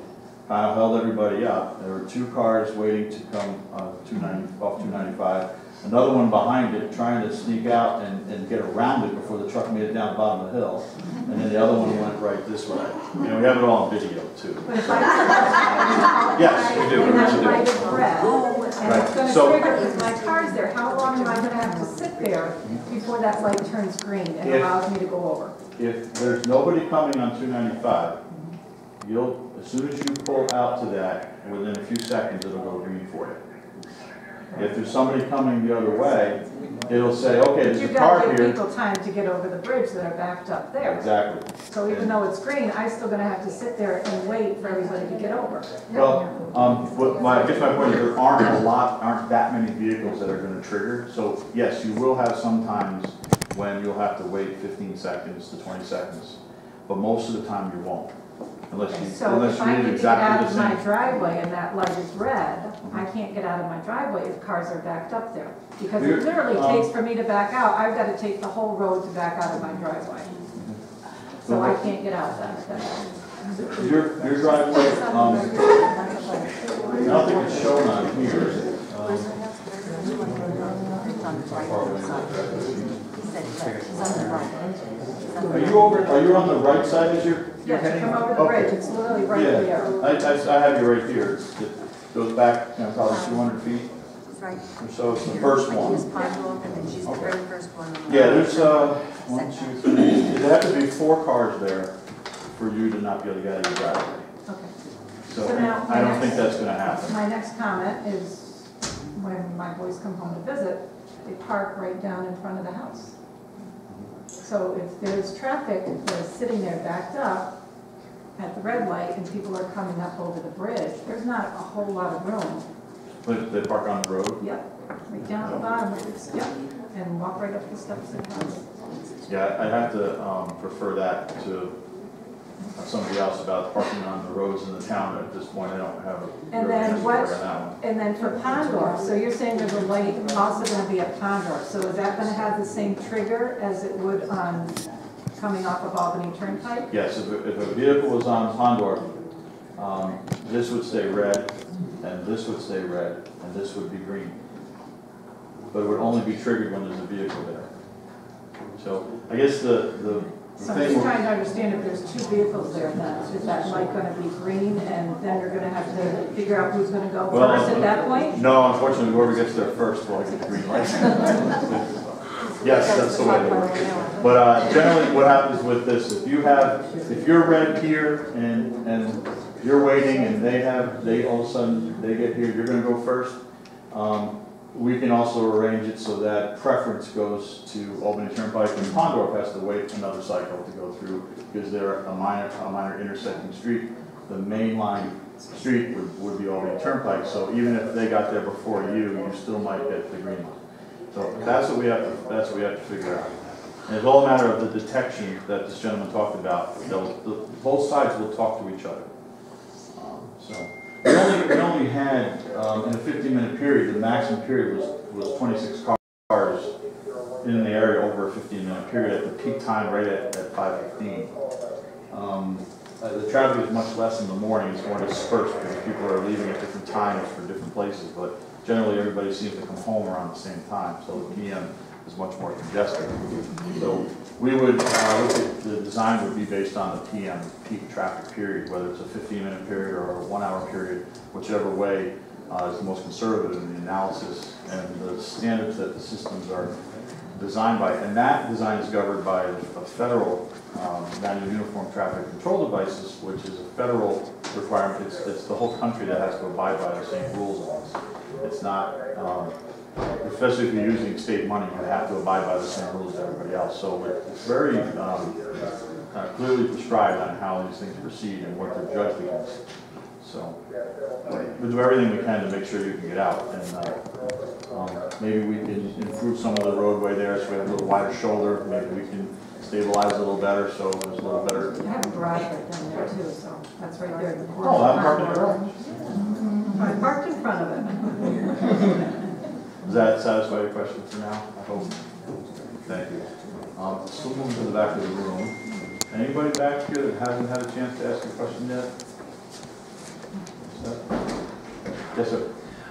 S3: kind of held everybody up. There were 2 cars waiting to come off 295. Another one behind it trying to sneak out and get around it before the truck made it down the bottom of the hill. And then the other one went right this way. You know, we have it all on video too.
S5: But if I
S3: Yes, we do.
S5: and
S3: We
S5: I'm
S3: do.
S5: light of red, and it's
S3: Right.
S5: going to
S3: So-
S5: trigger, because my car's there, how long am I going to have to sit there before that light turns green and
S3: If-
S5: allows me to go over?
S3: If there's nobody coming on 295, as soon as you pull out to that, within a few seconds, it'll go green for you. If there's somebody coming the other way, it'll say, okay,
S5: But
S3: there's
S5: you've
S3: a
S5: got to
S3: car
S5: give
S3: here.
S5: people time to get over the bridge that are backed up there.
S3: Exactly.
S5: So even though it's green, I'm still gonna have to sit there and wait for everybody to get over.
S3: Well, I guess my point is there aren't that many vehicles that are gonna trigger. So yes, you will have some times when you'll have to wait 15 seconds to 20 seconds. But most of the time you won't. Unless
S5: So if I
S3: you
S5: need
S3: did
S5: to get out
S3: exactly
S5: of
S3: the
S5: my
S3: same.
S5: driveway and that light is red, I can't get out of my driveway if cars are backed up there. Because it literally takes for me to back out, I've got to take the whole road to back out of my driveway. So I can't get out of that.
S3: Your driveway, I don't think it's shown on here. Are you on the right side as you're
S5: Yes,
S3: heading?
S5: come over the bridge, it's literally right there.
S3: Yeah, I have you right here. It goes back, probably 200 feet
S10: Right.
S3: or so. It's the first one.
S10: She's Pondorf, and then she's the very first one. on the
S3: Yeah,
S10: right.
S3: there's, 1, 2, 3, there have to be 4 cars there for you to not be able to get out of your driveway.
S5: Okay.
S3: So
S5: So now,
S3: I don't think that's gonna happen.
S5: My next comment is, when my boys come home to visit, they park right down in front of the house. So if there's traffic that's sitting there backed up at the red light and people are coming up over the bridge, there's not a whole lot of room.
S3: But they park on the road?
S5: Yep, right down at the bottom, yep, and walk right up the steps and house.
S3: Yeah, I'd have to prefer that to somebody else about parking on the roads in the town. At this point, I don't have a
S5: And
S3: real
S5: then
S3: answer
S5: what,
S3: for that one.
S5: and then for Pondorf, so you're saying there's a light also gonna be at Pondorf, so is that gonna have the same trigger as it would on coming off of Albany Turnpike?
S3: Yes, if a vehicle was on Pondorf, this would stay red, and this would stay red, and this would be green. But it would only be triggered when there's a vehicle there. So I guess the
S5: So I'm
S3: thing.
S5: just trying to understand if there's 2 vehicles there, then, is that light gonna be green, and then you're gonna have to figure out who's gonna go
S3: Well,
S5: first at that point?
S3: No, unfortunately, whoever gets there first will get the green light. Yes, that's the way it works. But generally, what happens with this, if you're red here and you're waiting and they all of a sudden, they get here, you're gonna go first. We can also arrange it so that preference goes to Albany Turnpike and Pondorf has to wait another cycle to go through because they're a minor intersecting street. The main line street would be Albany Turnpike, so even if they got there before you still might get the green line. So that's what we have to figure out. And it's all a matter of the detection that this gentleman talked about. Both sides will talk to each other. So we only had in a 15-minute period, the maximum period was 26 cars in the area over a 15-minute period at the peak time right at 5:15. The traffic is much less in the morning. It's more dispersed because people are leaving at different times for different places. But generally, everybody seems to come home around the same time. So the PM is much more congested. So we would look at the design would be based on the PM peak traffic period, whether it's a 15-minute period or a 1-hour period, whichever way is the most conservative in the analysis and the standards that the systems are designed by. And that design is governed by a federal manual uniform traffic control devices, which is a federal requirement. It's the whole country that has to abide by the same rules on this. It's not, especially if you're using state money, you have to abide by the same rules as everybody else. So it's very clearly prescribed on how these things proceed and what they're judged against. So we do everything we can to make sure you can get out. And maybe we can improve some of the roadway there so we have a little wider shoulder. Maybe we can stabilize a little better so there's a little better.
S5: I have a garage right down there too, so that's right there in the corner.
S3: Oh, I'm parked in the garage.
S5: I parked in front of it.
S3: Does that satisfy your question for now? I hope. Thank you. Still moving to the back of the room. Anybody back here that hasn't had a chance to ask a question yet? Yes, sir.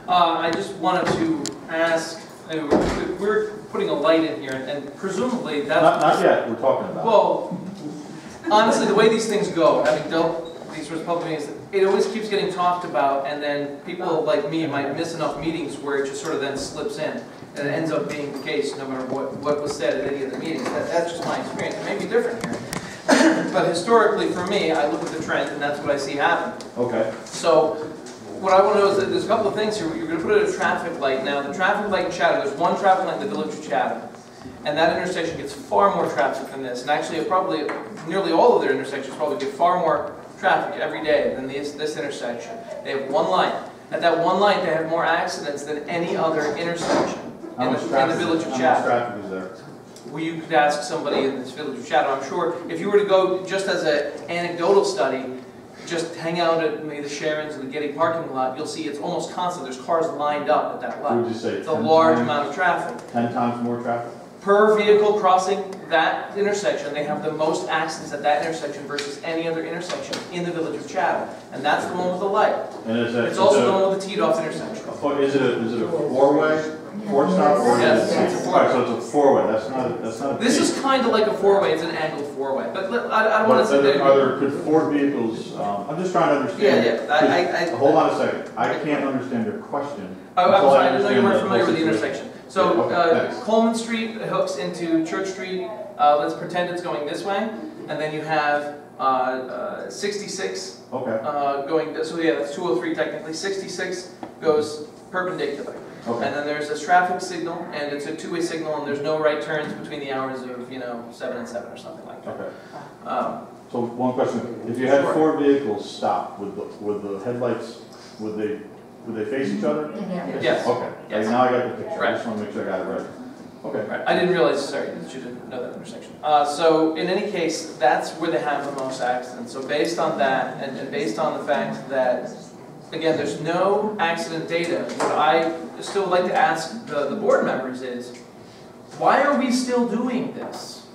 S8: I just wanted to ask, we're putting a light in here, and presumably that's...
S3: Not yet, we're talking about.
S8: Well, honestly, the way these things go, having dealt these sorts of public meetings, it always keeps getting talked about, and then people like me might miss enough meetings where it just sort of then slips in, and it ends up being the case no matter what was said at any of the meetings. That's just my experience. It may be different here. But historically, for me, I look at the trend, and that's what I see happen.
S3: Okay.
S8: So what I want to know is that there's a couple of things here. You're going to put in a traffic light. Now, the traffic light in Chatham, there's one traffic light in the village of Chatham. And that intersection gets far more traffic than this. And actually, probably nearly all of their intersections probably get far more traffic every day than this intersection. They have one light. At that one light, they have more accidents than any other intersection in the village of Chatham.
S3: How much traffic is there?
S8: Well, you could ask somebody in this village of Chatham. I'm sure if you were to go just as an anecdotal study, just hang out at maybe the Sharon's or the Getty parking lot, you'll see it's almost constant. There's cars lined up at that light.
S3: Would you say
S8: it's a large amount of traffic.
S3: 10 times more traffic?
S8: Per vehicle crossing that intersection, they have the most accidents at that intersection versus any other intersection in the village of Chatham. And that's the one with the light.
S3: And
S8: it's also the one with the teed-off intersection.
S3: Is it a four-way? Four-stop?
S8: Yes, it's a four-way.
S3: Right, so it's a four-way. That's not a
S8: This is kind of like a four-way. It's an angled four-way. But I don't want to say that.
S3: Could four vehicles, I'm just trying to understand.
S8: Yeah.
S3: Hold on a second. I can't understand your question.
S8: I'm sorry, I didn't know you weren't familiar with the intersection. So Coleman Street hooks into Church Street. Let's pretend it's going this way. And then you have 66 going, so yeah, that's 203 technically. 66 goes perpendicular. Okay. And then there's a traffic signal, and it's a two-way signal, and there's no right turns between the hours of 7 and 7 or something like that.
S3: Okay. So one question: if you had four vehicles stop, would the headlights would they face each other?
S8: Yes.
S3: Okay.
S8: Yes.
S3: Now I got the picture.
S8: Right.
S3: I just want to make sure I got it right. Okay.
S8: Right. I didn't realize. Sorry, that you didn't know that intersection. So in any case, that's where they have the most accidents. So based on that, and based on the fact that, again, there's no accident data, what I still would like to ask the board members is, why are we still doing this?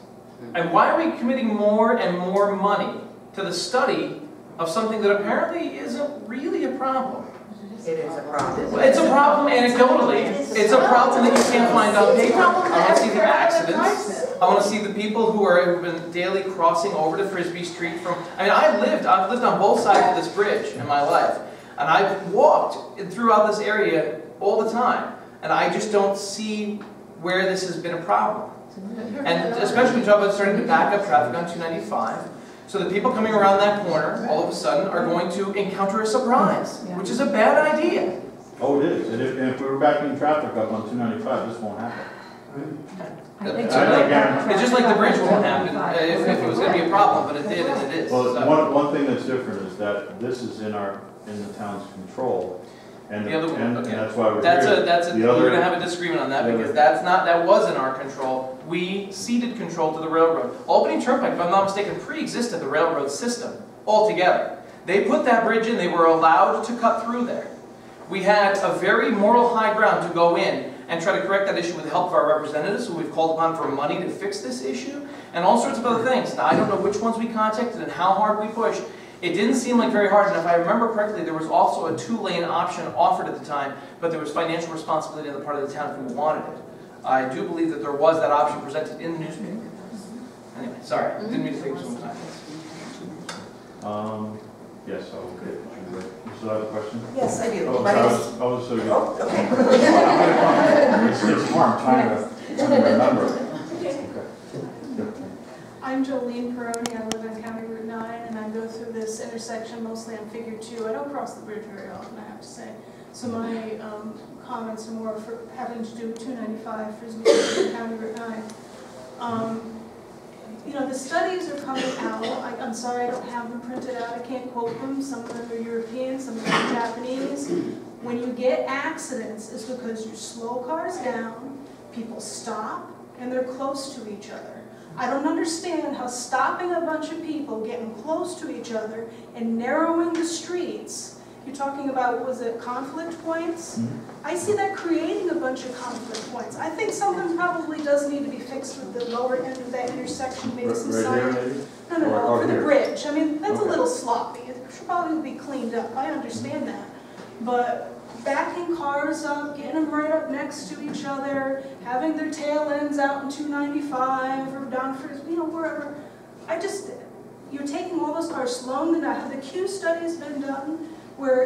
S8: And why are we committing more and more money to the study of something that apparently isn't really a problem?
S14: It is a problem.
S8: It's a problem anecdotally. It's a problem that you can't find on paper. I want to see the accidents. I want to see the people who've been daily crossing over to Frisbee Street from, I've lived on both sides of this bridge in my life. And I've walked throughout this area all the time. And I just don't see where this has been a problem. And especially when you talk about starting to back up traffic on 295. So the people coming around that corner, all of a sudden, are going to encounter a surprise, which is a bad idea.
S3: Oh, it is. And if we were backing traffic up on 295, this won't happen.
S8: It's just like the bridge won't happen if it was going to be a problem, but it did, and it is.
S3: Well,
S8: so.
S3: one thing that's different is that this is in the town's control, and that's why we're here.
S8: We're going to have a disagreement on that because that was in our control. We ceded control to the railroad. Albany Turnpike, if I'm not mistaken, pre-existed the railroad system altogether. They put that bridge in. They were allowed to cut through there. We had a very moral high ground to go in and try to correct that issue with the help of our representatives, who we've called upon for money to fix this issue, and all sorts of other things. Now, I don't know which ones we contacted and how hard we pushed. It didn't seem like very hard, and if I remember correctly, there was also a two-lane option offered at the time, but there was financial responsibility on the part of the town who wanted it. I do believe that there was that option presented in the newspaper. Anyway, sorry, didn't mean to take so much time.
S3: Yes, okay. You still have a question?
S14: Yes, I do.
S3: Okay. It's more, I'm trying to remember.
S2: I'm Jolene Peroni. I live on County Route 9, and I go through this intersection mostly on Figure 2. I don't cross the bridge very often, I have to say. So my comments are more for having to do with 295 Frisbee Street and County Route 9. The studies are coming out. I'm sorry I don't have them printed out. I can't quote them. Some of them are European, some of them are Japanese. When you get accidents, it's because you slow cars down, people stop, and they're close to each other. I don't understand how stopping a bunch of people, getting close to each other, and narrowing the streets, you're talking about, what was it, conflict points? I see that creating a bunch of conflict points. I think something probably does need to be fixed with the lower end of that intersection, maybe some signage. No, for the bridge. That's a little sloppy. It should probably be cleaned up. I understand that. But backing cars up, getting them right up next to each other, having their tail ends out in 295 or down for, wherever. You're taking all those cars, slowing them down. The Q study's been done where,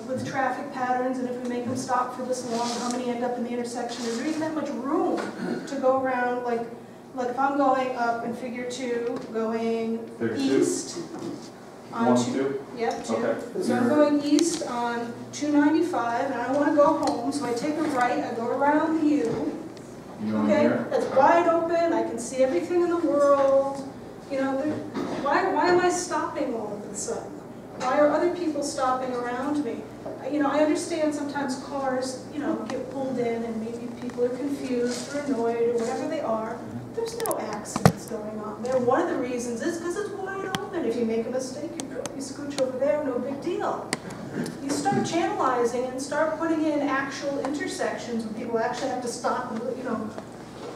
S2: with traffic patterns, and if we make them stop for this long, how many end up in the intersection? Is there even that much room to go around, like if I'm going up in Figure 2, going east, On
S3: One, two?
S2: Yep, 2.
S3: Okay.
S2: So I'm going east on 295, and I want to go home, so I take a right, I go around the U.
S3: You going
S2: Okay,
S3: here?
S2: it's wide open, I can see everything in the world. You know, why am I stopping all of a sudden? Why are other people stopping around me? You know, I understand sometimes cars, you know, get pulled in and maybe people are confused or annoyed or whatever they are. There's no accidents going on there. One of the reasons is because it's wide open. If you make a mistake, you scooch over there, no big deal. You start channelizing and start putting in actual intersections where people actually have to stop and, you know,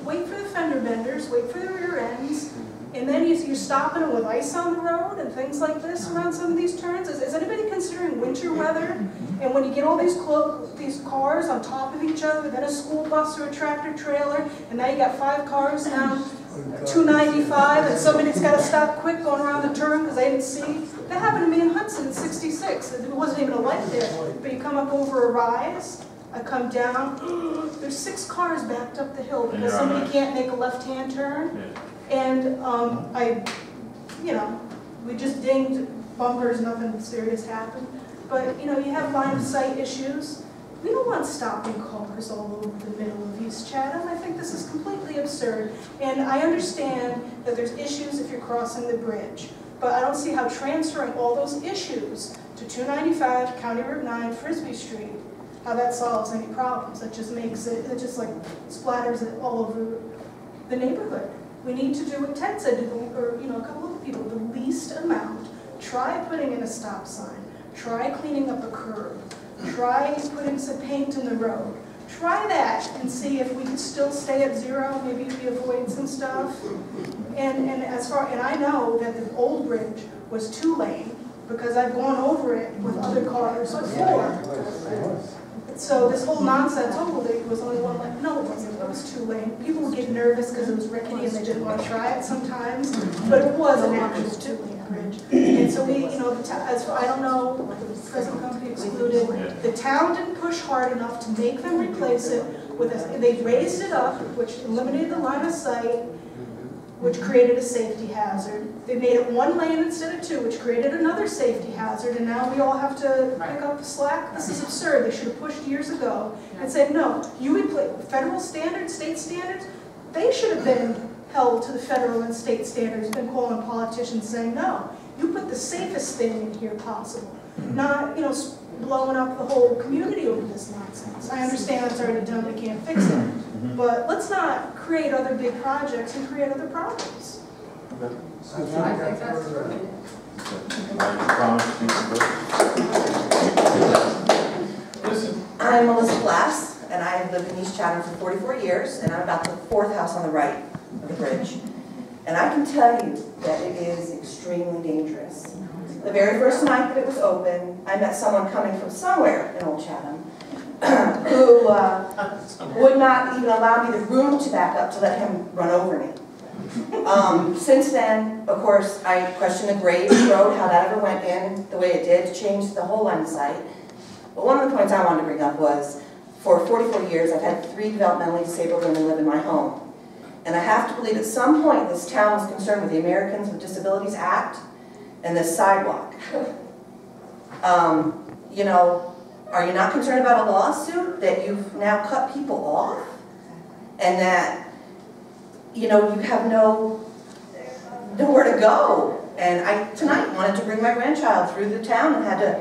S2: wait for the fender benders, wait for the rear ends, and then you're stopping it with ice on the road and things like this around some of these turns. Is anybody considering winter weather? And when you get all these cars on top of each other, then a school bus or a tractor trailer, and now you got 5 cars down 295, and somebody's got to stop quick going around the turn because they didn't see. That happened to me in Hudson in '66. There wasn't even a light there, but you come up over a rise. I come down, there's 6 cars backed up the hill because somebody can't make a left-hand turn. And you know, we just dinged bumpers, nothing serious happened. But, you know, you have line of sight issues. We don't want stopping cars all over the middle of East Chatham. I think this is completely absurd. And I understand that there's issues if you're crossing the bridge. But I don't see how transferring all those issues to 295, County Route 9, Frisbee Street, how that solves any problems. That just makes it just like splatters it all over the neighborhood. We need to do what Ted said, or you know, a couple of people, the least amount. Try putting in a stop sign. Try cleaning up a curb. Try putting some paint in the road. Try that and see if we can still stay at 0. Maybe we avoid some stuff. And I know that the old bridge was 2-lane because I've gone over it with other cars before. So this whole nonsense, oh, it was only 1 lane. No, it wasn't. It was 2-lane. People would get nervous because it was rickety and they didn't want to try it sometimes. But it was an actual 2-lane bridge. And so we, you know, I don't know, the present company excluded, the town didn't push hard enough to make them replace it with they raised it up, which eliminated the line of sight, which created a safety hazard. They made it 1 lane instead of 2, which created another safety hazard, and now we all have to pick up the slack. This is absurd. They should have pushed years ago and said, no, you replace federal standards, state standards, they should have been held to the federal and state standards, been calling politicians saying, no, you put the safest thing in here possible, not, you know, blowing up the whole community over this nonsense. I understand it's already done, they can't fix it. But let's not create other big projects and create other problems.
S11: I think that's true.
S14: I'm Melissa Glass, and I have lived in East Chatham for 44 years, and I'm about the 4th house on the right of the bridge. And I can tell you that it is extremely dangerous. The very first night that it was open, I met someone coming from somewhere in Old Chatham who would not even allow me the room to back up to let him run over me. Since then, of course, I questioned the grade of the road, how that ever went in the way it did to change the whole line of sight. But one of the points I wanted to bring up was, for 44 years, I've had 3 developmentally disabled women live in my home. And I have to believe at some point this town was concerned with the Americans with Disabilities Act and this sidewalk. You know, are you not concerned about a lawsuit that you've now cut people off? And that, you know, you have nowhere to go. And I, tonight, wanted to bring my grandchild through the town and had to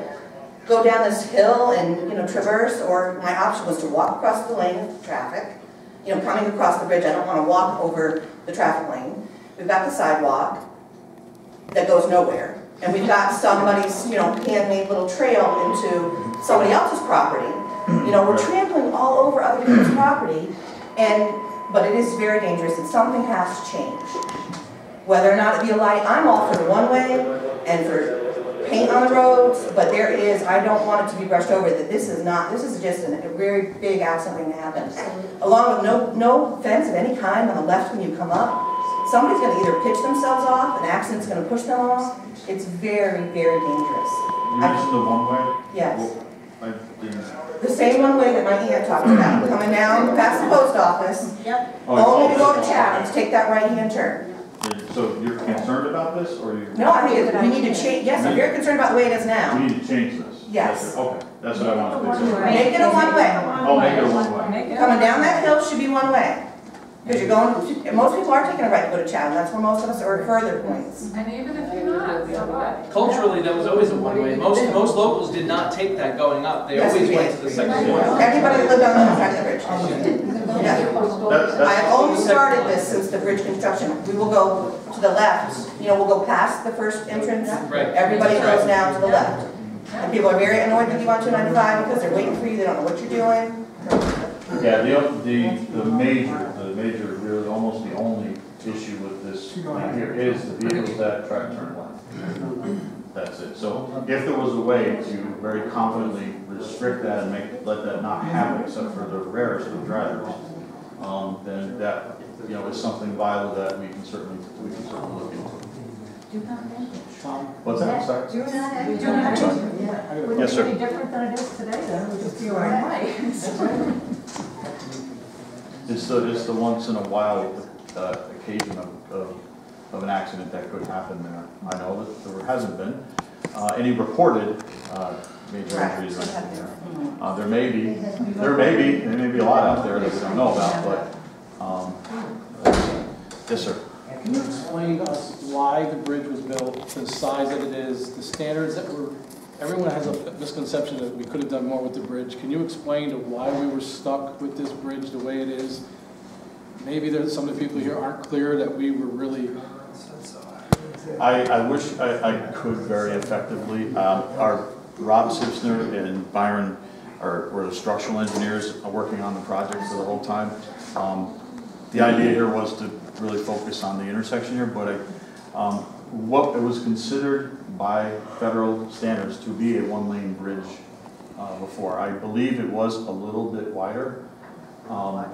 S14: go down this hill and, you know, traverse, or my option was to walk across the lane of traffic. You know, coming across the bridge, I don't want to walk over the traffic lane. We've got the sidewalk that goes nowhere. And we've got somebody's, you know, handmade little trail into somebody else's property. You know, we're trampling all over other people's property, but it is very dangerous, and something has to change. Whether or not it be a light, I'm all for the one-way and for paint on the roads, but there is, I don't want it to be brushed over, that this is just a very big accident thing to happen. Along with no fence of any kind on the left when you come up. Somebody's going to either pitch themselves off, an accident's going to push them off. It's very, very dangerous.
S3: You mentioned the one-way?
S14: Yes.
S3: Well,
S14: The same one-way that my aunt talked about, coming down past the post office,
S2: Yep.
S14: only to go to Chatham, to take that right-hand turn.
S3: So you're concerned about this, or you?
S14: No, I think we need to change, yes, I'm very concerned about the way it is now.
S3: We need to change this?
S14: Yes.
S3: Okay, that's what I wanted to do.
S14: Make it a one-way.
S3: Oh, make it a one-way.
S14: Coming down that hill should be one way. Because you're going, most people are taking a right to go to Chatham, that's where most of us are at further points.
S11: And even if you're not, so what?
S8: Culturally, that was always a one-way. Most locals did not take that going up. They
S14: Yes,
S8: always
S14: we
S8: went
S14: did.
S8: to the second one.
S14: Everybody that lived on the other side of the bridge. Yeah. I've only started this since the bridge construction. We will go to the left, you know, we'll go past the first entrance.
S8: Right.
S14: Everybody goes now to the left. And people are very annoyed with you on 295 because they're waiting for you, they don't know what you're doing.
S3: Yeah, the major, really almost the only issue with this thing here is the vehicles that try to turn left. That's it. So if there was a way to very confidently restrict that and let that not happen except for the rarest of drivers, then that, you know, is something viable that we can certainly look into. What's that? I'm sorry? Yes, sir.
S2: Would it be different than it is today, then? It would just be a right way.
S3: It's the once in a while occasion of an accident that could happen there. I know that there hasn't been any reported major injuries or anything there. There may be a lot out there that we don't know about, but yes, sir.
S15: Can you explain to us why the bridge was built to the size that it is, the standards that were, everyone has a misconception that we could have done more with the bridge. Can you explain to why we were stuck with this bridge the way it is? Maybe there's some of the people here aren't clear that we were really...
S3: I wish I could very effectively. Our Rob Sipsner and Byron were the structural engineers working on the project for the whole time. The idea here was to really focus on the intersection here, but what it was considered by federal standards to be a one-lane bridge before. I believe it was a little bit wider.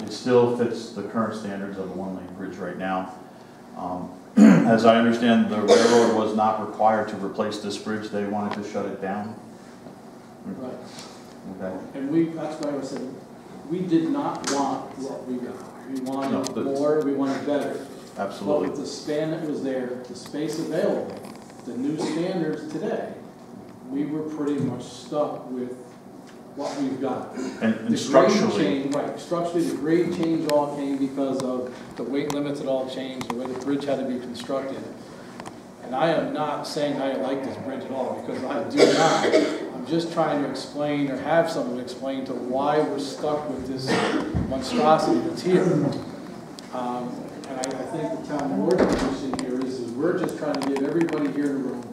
S3: It still fits the current standards of a one-lane bridge right now. As I understand, the railroad was not required to replace this bridge. They wanted to shut it down.
S15: Right.
S3: Okay.
S15: And that's why I said, we did not want what we got. We wanted more, we wanted better.
S3: Absolutely.
S15: But with the span that was there, the space available, the new standards today, we were pretty much stuck with what we've got.
S3: And structurally.
S15: Structurally, the grade change all came because of the weight limits that all changed, the way the bridge had to be constructed. And I am not saying I like this bridge at all, because I do not. I'm just trying to explain, or have someone explain to why we're stuck with this monstrosity that's here. And I think the town board position here is we're just trying to give everybody here in the room.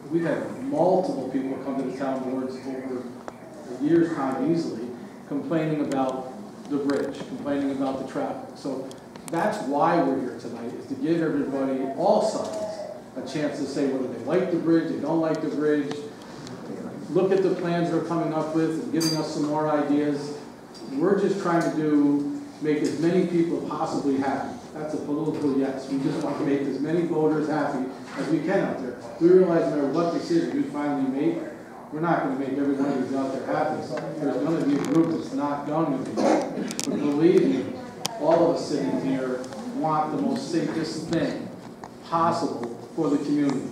S15: We've had multiple people come to the town boards over a year's time easily, complaining about the bridge, complaining about the traffic. So that's why we're here tonight, is to give everybody, all sides, a chance to say whether they like the bridge, they don't like the bridge, look at the plans we're coming up with and giving us some more ideas. We're just trying to make as many people possibly happy. That's a political yes. We just want to make as many voters happy as we can out there. We realize no matter what decision we finally make, we're not going to make every one of these out there happy. There's going to be a group that's not going to be. But believe me, all of us sitting here want the most safest thing possible for the community.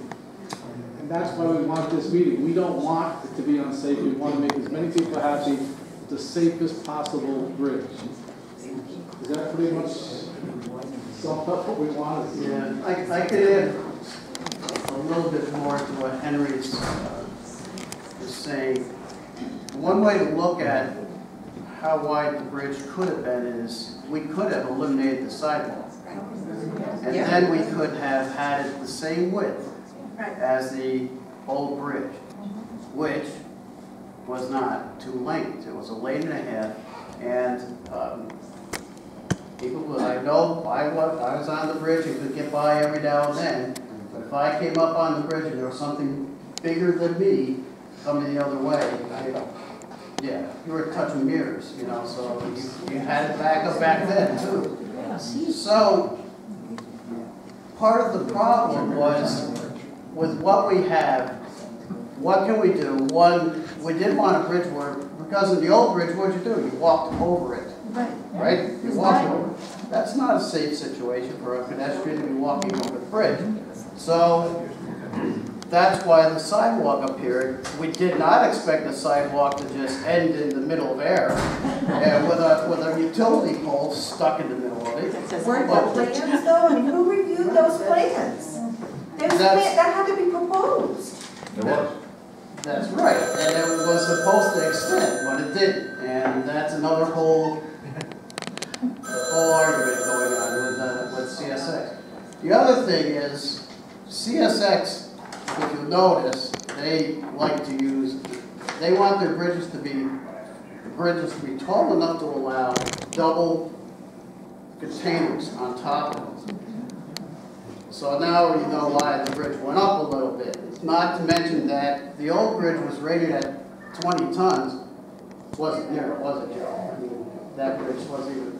S15: And that's why we want this meeting. We don't want it to be unsafe. We want to make as many people happy with the safest possible bridge. Is that pretty much sum up what we want?
S16: Yeah, I could add a little bit more to what Henry's is saying. One way to look at how wide the bridge could have been is we could have eliminated the sidewalk. And then we could have had it the same width as the old bridge, which was not 2 lanes. It was a lane and a half. And people, I know I was on the bridge and could get by every now and then. But if I came up on the bridge and there was something bigger than me coming the other way, yeah, you were touching mirrors, you know, so you had it back then too. So part of the problem was with what we have, what can we do? One, we did want a bridge where, because of the old bridge, what'd you do? You walked over it. right? You're walking over. That's not a safe situation for a pedestrian to be walking over the bridge. So that's why the sidewalk up here, we did not expect the sidewalk to just end in the middle of air and with a utility pole stuck in the middle of it.
S14: Weren't the plans though? I mean, who reviewed those plans? That had to be proposed.
S3: It was.
S16: That's right, and it was supposed to extend, but it didn't, and that's another whole argument going on with CSX. The other thing is, CSX, if you notice, they like to use, they want their bridges to be tall enough to allow double containers on top of them. So now you know why the bridge went up a little bit. Not to mention that the old bridge was rated at 20 tons. Wasn't near, was it, Joe? I mean, that bridge wasn't even,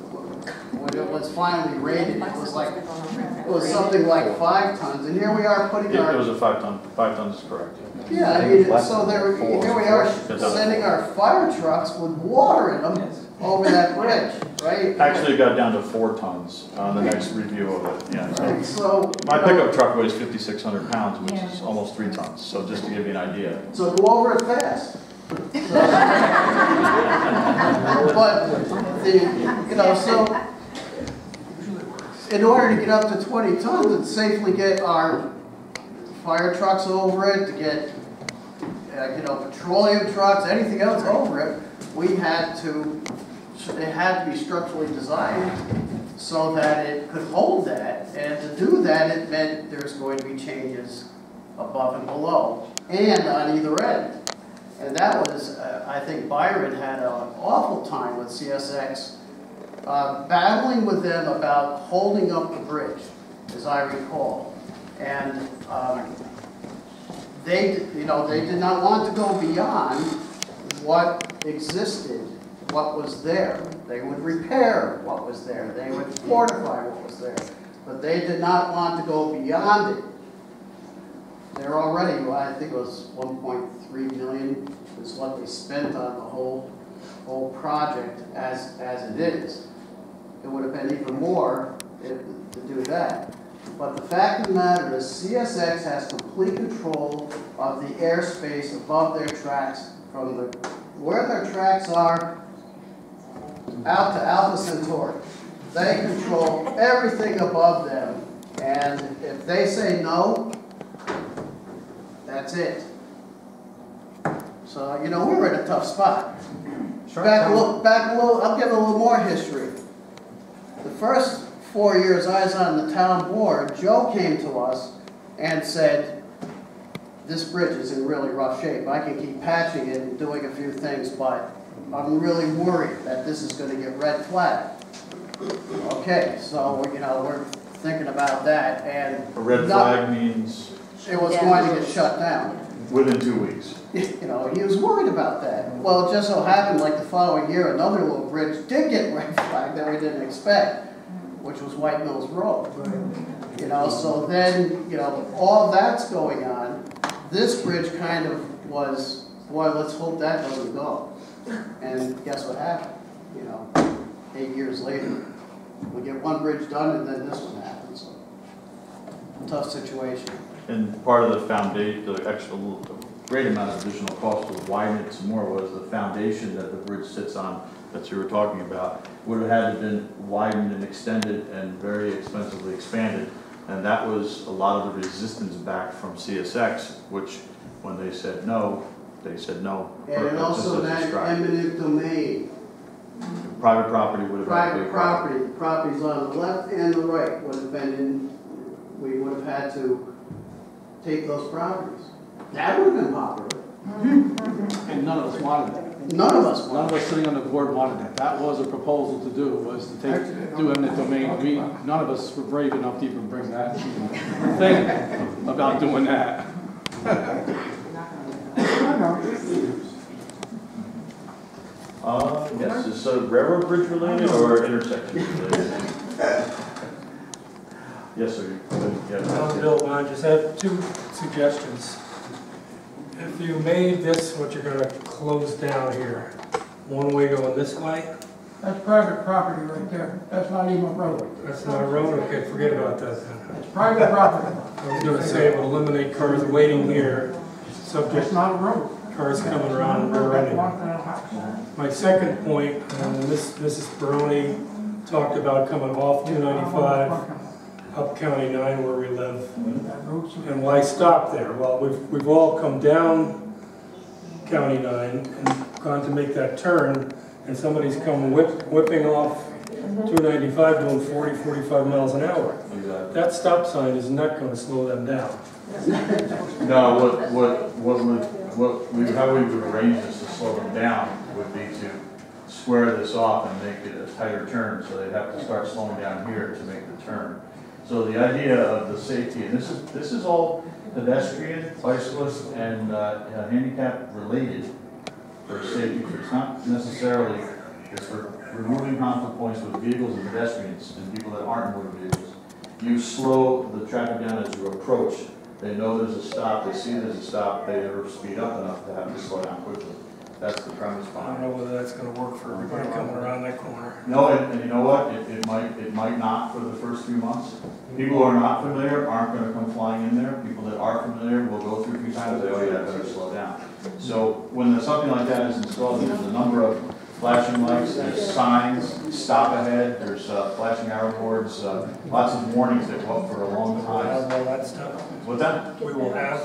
S16: when it was finally rated, it was something like 5 tons. And here we are putting our...
S3: It was a 5 ton. 5 tons is correct.
S16: Yeah, I mean, so here we are sending our fire trucks with water in them over that bridge, right?
S3: Actually, it got down to 4 tons on the next review of it. Yeah.
S16: So
S3: my pickup truck weighs 5,600 pounds, which is almost 3 tons. So just to give you an idea.
S16: So go over it fast. But so in order to get up to 20 tons and safely get our fire trucks over it, to get petroleum trucks, anything else over it, it had to be structurally designed so that it could hold that. And to do that, it meant there's going to be changes above and below and on either end. And that was, I think Byron had an awful time with CSX, battling with them about holding up the bridge, as I recall. And they did not want to go beyond what existed, what was there. They would repair what was there. They would fortify what was there. But they did not want to go beyond it. They're already, I think it was 1.3 million is what they spent on the whole project as it is. It would have been even more to do that. But the fact of the matter is CSX has complete control of the airspace above their tracks from where their tracks are out to Alpha Centauri. They control everything above them. And if they say no, that's it. So, we're in a tough spot. Back a little, I'll give a little more history. The first 4 years I was on the town board, Joe came to us and said, this bridge is in really rough shape. I can keep patching it and doing a few things, but I'm really worried that this is going to get red flagged. Okay, so, we're thinking about that. And
S3: a red flag means?
S16: It was going to get shut down.
S3: Within 2 weeks.
S16: He was worried about that. Well, it just so happened like the following year, another little bridge did get red flagged that we didn't expect, which was White Mills Road. So then, all that's going on. This bridge kind of was, boy, let's hope that doesn't go. And guess what happened? 8 years later, we get one bridge done and then this one happens. Tough situation.
S3: And part of the foundation, the great amount of additional cost to widen it some more was the foundation that the bridge sits on that you were talking about would have had to been widened and extended and very expensively expanded. And that was a lot of the resistance back from CSX, which when they said no, they said no.
S16: And also that eminent domain.
S3: Private property would have
S16: been
S3: a big
S16: property. The properties on the left and the right would have been we would have had to take those properties. That would have been popular.
S15: And none of us wanted that.
S16: None of us wanted
S15: None of us sitting on the board wanted that. That was a proposal to do, was to do eminent domain. None of us were brave enough to even bring that, think about doing that.
S3: Yes, is this railroad bridge related or intersection related? Yes, sir.
S17: Bill, I just have 2 suggestions. If you made this what you're going to close down here, one way going this way,
S12: That's private property right there. That's not even a road.
S17: That's not a road, okay, forget about that then.
S12: It's private property.
S17: I was gonna say it would eliminate cars waiting here, subject
S12: It's not a road.
S17: cars coming around and running. My second point, and Mrs. Baroni talked about coming off 295 up County 9 where we live. And why stop there? Well, we've all come down County 9 and gone to make that turn, and somebody's come whipping off 295 doing 40, 45 miles an hour.
S3: Exactly.
S17: That stop sign is not going to slow them down.
S3: No, how we would arrange this to slow them down would be to square this off and make it a tighter turn, so they'd have to start slowing down here to make the turn. So the idea of the safety, and this is all pedestrian, bicyclist, and handicap related for safety. It's not necessarily, it's for removing conflict points with vehicles and pedestrians and people that aren't motor vehicles. You slow the traffic down as you approach. They know there's a stop, they see there's a stop, they never speed up enough to have to slow down quickly. That's the premise
S17: I
S3: behind
S17: don't
S3: it.
S17: know whether that's going to work for everybody coming around that corner.
S3: No, and you know what? It might not for the first few months. People who are not familiar aren't going to come flying in there. People that are familiar will go through a few times and say, oh yeah, I better slow down. So when something like that is installed, there's a number of flashing lights, there's signs, stop ahead, there's flashing arrow boards, lots of warnings that go up for a long time.
S17: All that stuff.
S3: What's that?
S17: We will have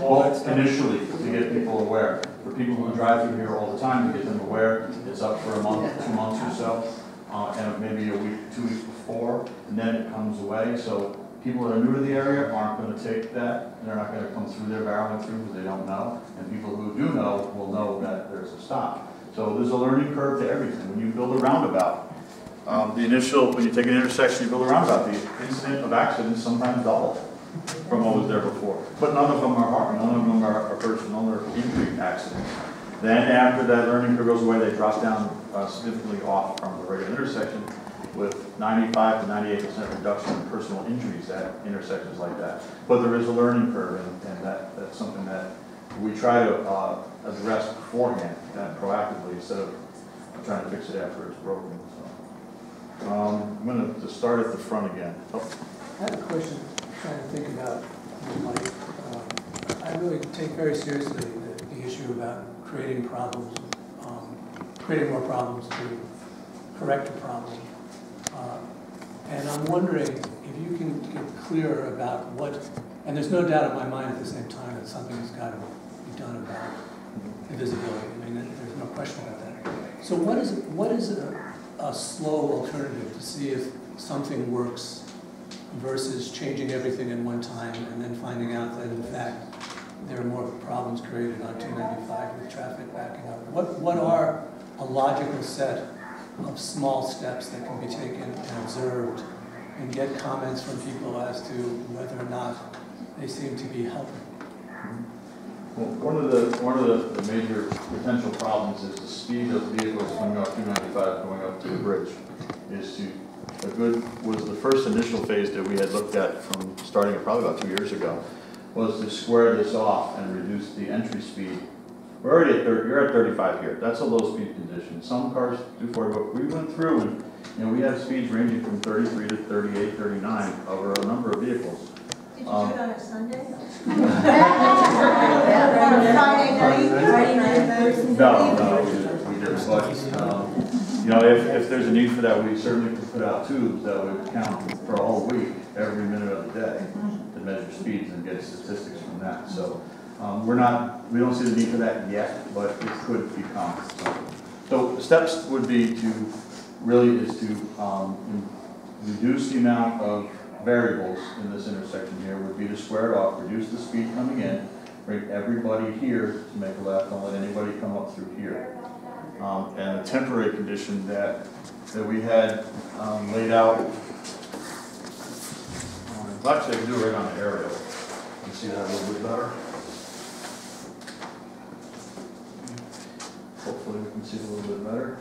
S17: all that
S3: Well,
S17: stuff.
S3: initially, to get people aware. For people who drive through here all the time, to get them aware, it's up for a month, 2 months or so, and maybe a week, 2 weeks before, and then it comes away. So people that are new to the area aren't going to take that. They're not going to come through there barreling through because they don't know. And people who do know will know that there's a stop. So there's a learning curve to everything. When you build a roundabout, when you take an intersection, you build a roundabout, the incident of accidents sometimes double from what was there before. But none of them are hard, none of them are personal or injury accidents. Then after that learning curve goes away, they drop down significantly off from the regular intersection with 95 to 98% reduction in personal injuries at intersections like that. But there is a learning curve, and that's something that we try to address beforehand, proactively, instead of trying to fix it after it's broken. So, I'm going to start at the front again. Oh.
S12: I have a question, trying to think about, like, I really take very seriously the issue about creating problems, creating more problems to correct a problem. And I'm wondering if you can get clearer about what, and there's no doubt in my mind at the same time that something has got to be done about invisibility. I mean, there's no question about that. So what is a slow alternative to see if something works versus changing everything in one time and then finding out that in fact there are more problems created on 295 with traffic backing up? What are a logical set of small steps that can be taken and observed and get comments from people as to whether or not they seem to be helping?
S3: Well, one of the major potential problems is the speed of vehicles coming off 295 going up to the bridge. Was the first initial phase that we had looked at from starting it probably about 2 years ago, was to square this off and reduce the entry speed. We're already at you're at 35 here. That's a low speed condition. Some cars do 40, but we went through and we have speeds ranging from 33 to 38, 39 over a number of vehicles.
S7: Did you do it on a Sunday? On a Friday night?
S3: No, we didn't. But if there's a need for that, we certainly could put out tubes that would count for a whole week, every minute of the day, to measure speeds and get statistics from that. So we don't see the need for that yet, but it could become something. So the steps would be to reduce the amount of variables in this intersection here, would be to square it off, reduce the speed coming in, bring everybody here to make a left, don't let anybody come up through here. And a temporary condition that we had laid out. Well, actually, I can do it right on the aerial. You can see that a little bit better. Hopefully we can see it a little bit better.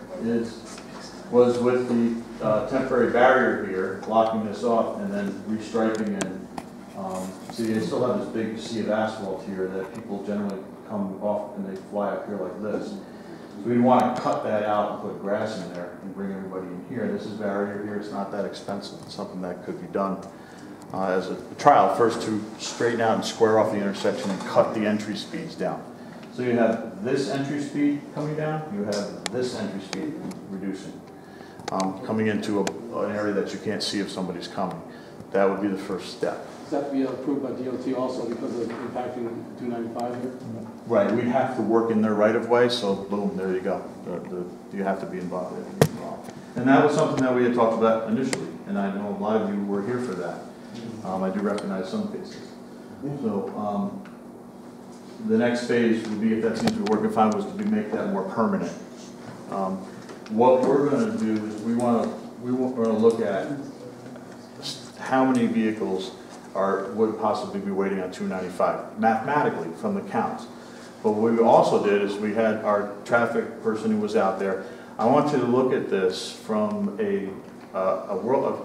S3: Was with the temporary barrier here, blocking this off and then restriping and see, they still have this big sea of asphalt here that people generally come off and they fly up here like this. So we want to cut that out and put grass in there and bring everybody in here. This is barrier here, it's not that expensive. It's something that could be done as a trial, first to straighten out and square off the intersection and cut the entry speeds down. So you have this entry speed coming down, you have this entry speed reducing, coming into an area that you can't see if somebody's coming. That would be the first step.
S15: Does that be approved by DOT also because of impacting 295 here?
S3: Right, we'd have to work in their right of way, so boom, there you go. You have to be involved. And that was something that we had talked about initially, and I know a lot of you were here for that. I do recognize some cases. So the next phase would be, if that seems to be working fine, was to make that more permanent. What we're going to do is we're going to look at how many vehicles would possibly be waiting on 295 mathematically from the counts. But what we also did is we had our traffic person who was out there. I want you to look at this from a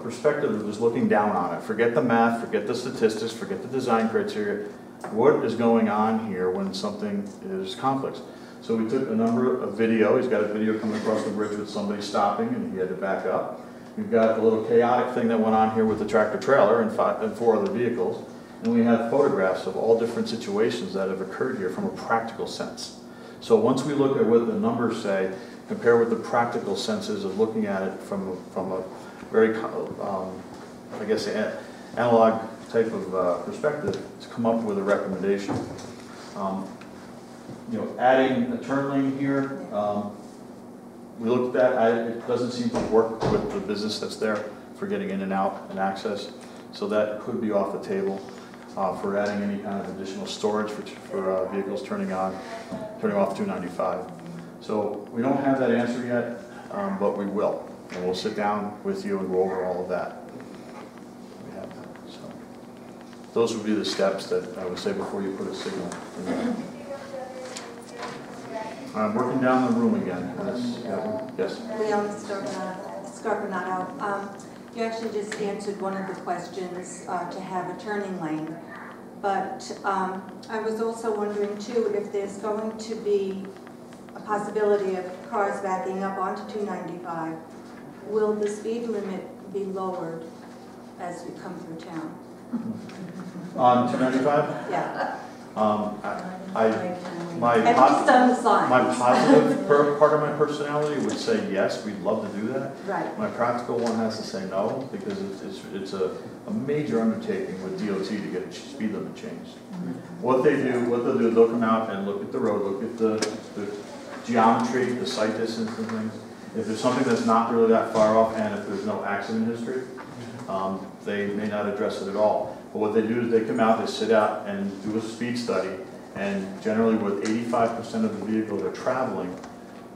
S3: perspective of just looking down on it. Forget the math, forget the statistics, forget the design criteria. What is going on here when something is conflicts? So we took a number of video. He's got a video coming across the bridge with somebody stopping and he had to back up. We've got a little chaotic thing that went on here with the tractor trailer and 4 other vehicles. And we have photographs of all different situations that have occurred here from a practical sense. So once we look at what the numbers say, compare with the practical senses of looking at it from a very, I guess, analog type of perspective, to come up with a recommendation. Adding a turn lane here, we looked at that. It doesn't seem to work with the business that's there for getting in and out and access. So that could be off the table for adding any kind of additional storage for vehicles turning off 295. So we don't have that answer yet, but we will. And we'll sit down with you and go over all of that. We have that. So those would be the steps that I would say before you put a signal in there. I'm working down the room again. Yes.
S10: Leon Scarpinato. You actually just answered one of the questions to have a turning lane. But I was also wondering too if there's going to be a possibility of cars backing up onto 295. Will the speed limit be lowered as we come through town?
S3: On 295?
S10: Yeah.
S3: My positive part of my personality would say yes, we'd love to do that.
S10: Right.
S3: My practical one has to say no, because it's a major undertaking with DOT to get a speed limit changed. What they'll do is they'll come out and look at the road, look at the geometry, the sight distance and things. If there's something that's not really that far off, and if there's no accident history, they may not address it at all. But what they do is they come out, they sit out and do a speed study, and generally with 85% of the vehicles that are traveling,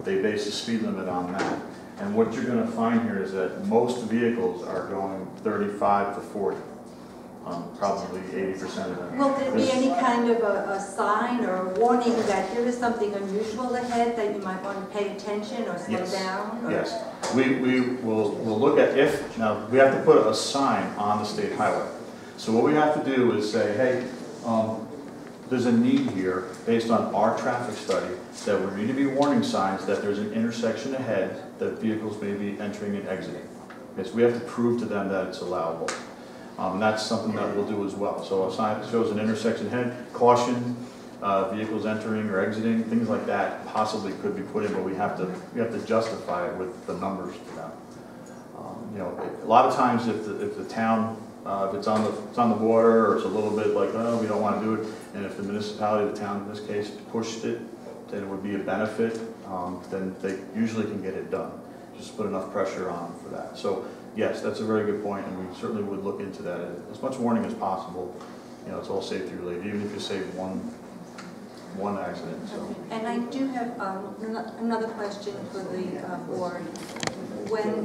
S3: they base the speed limit on that. And what you're going to find here is that most vehicles are going 35 to 40. Probably 80% of them.
S10: Will there be any kind of a sign or a warning that there is something unusual ahead that you might want to pay attention or slow down? Or?
S3: Yes. We'll look at now we have to put a sign on the state highway. So what we have to do is say, hey, there's a need here based on our traffic study that we need to be warning signs that there's an intersection ahead that vehicles may be entering and exiting. Okay, so we have to prove to them that it's allowable. That's something that we'll do as well. So a sign that shows an intersection ahead, caution, vehicles entering or exiting, things like that possibly could be put in, but we have to justify it with the numbers to them. A lot of times if the town, if it's on the border or it's a little bit like, oh, we don't want to do it, and if the municipality, the town in this case, pushed it, then it would be a benefit, then they usually can get it done. Just put enough pressure on for that. So yes, that's a very good point, and we certainly would look into that. As much warning as possible. It's all safety related, even if you save one accident. So.
S10: And I do have another question for the board. When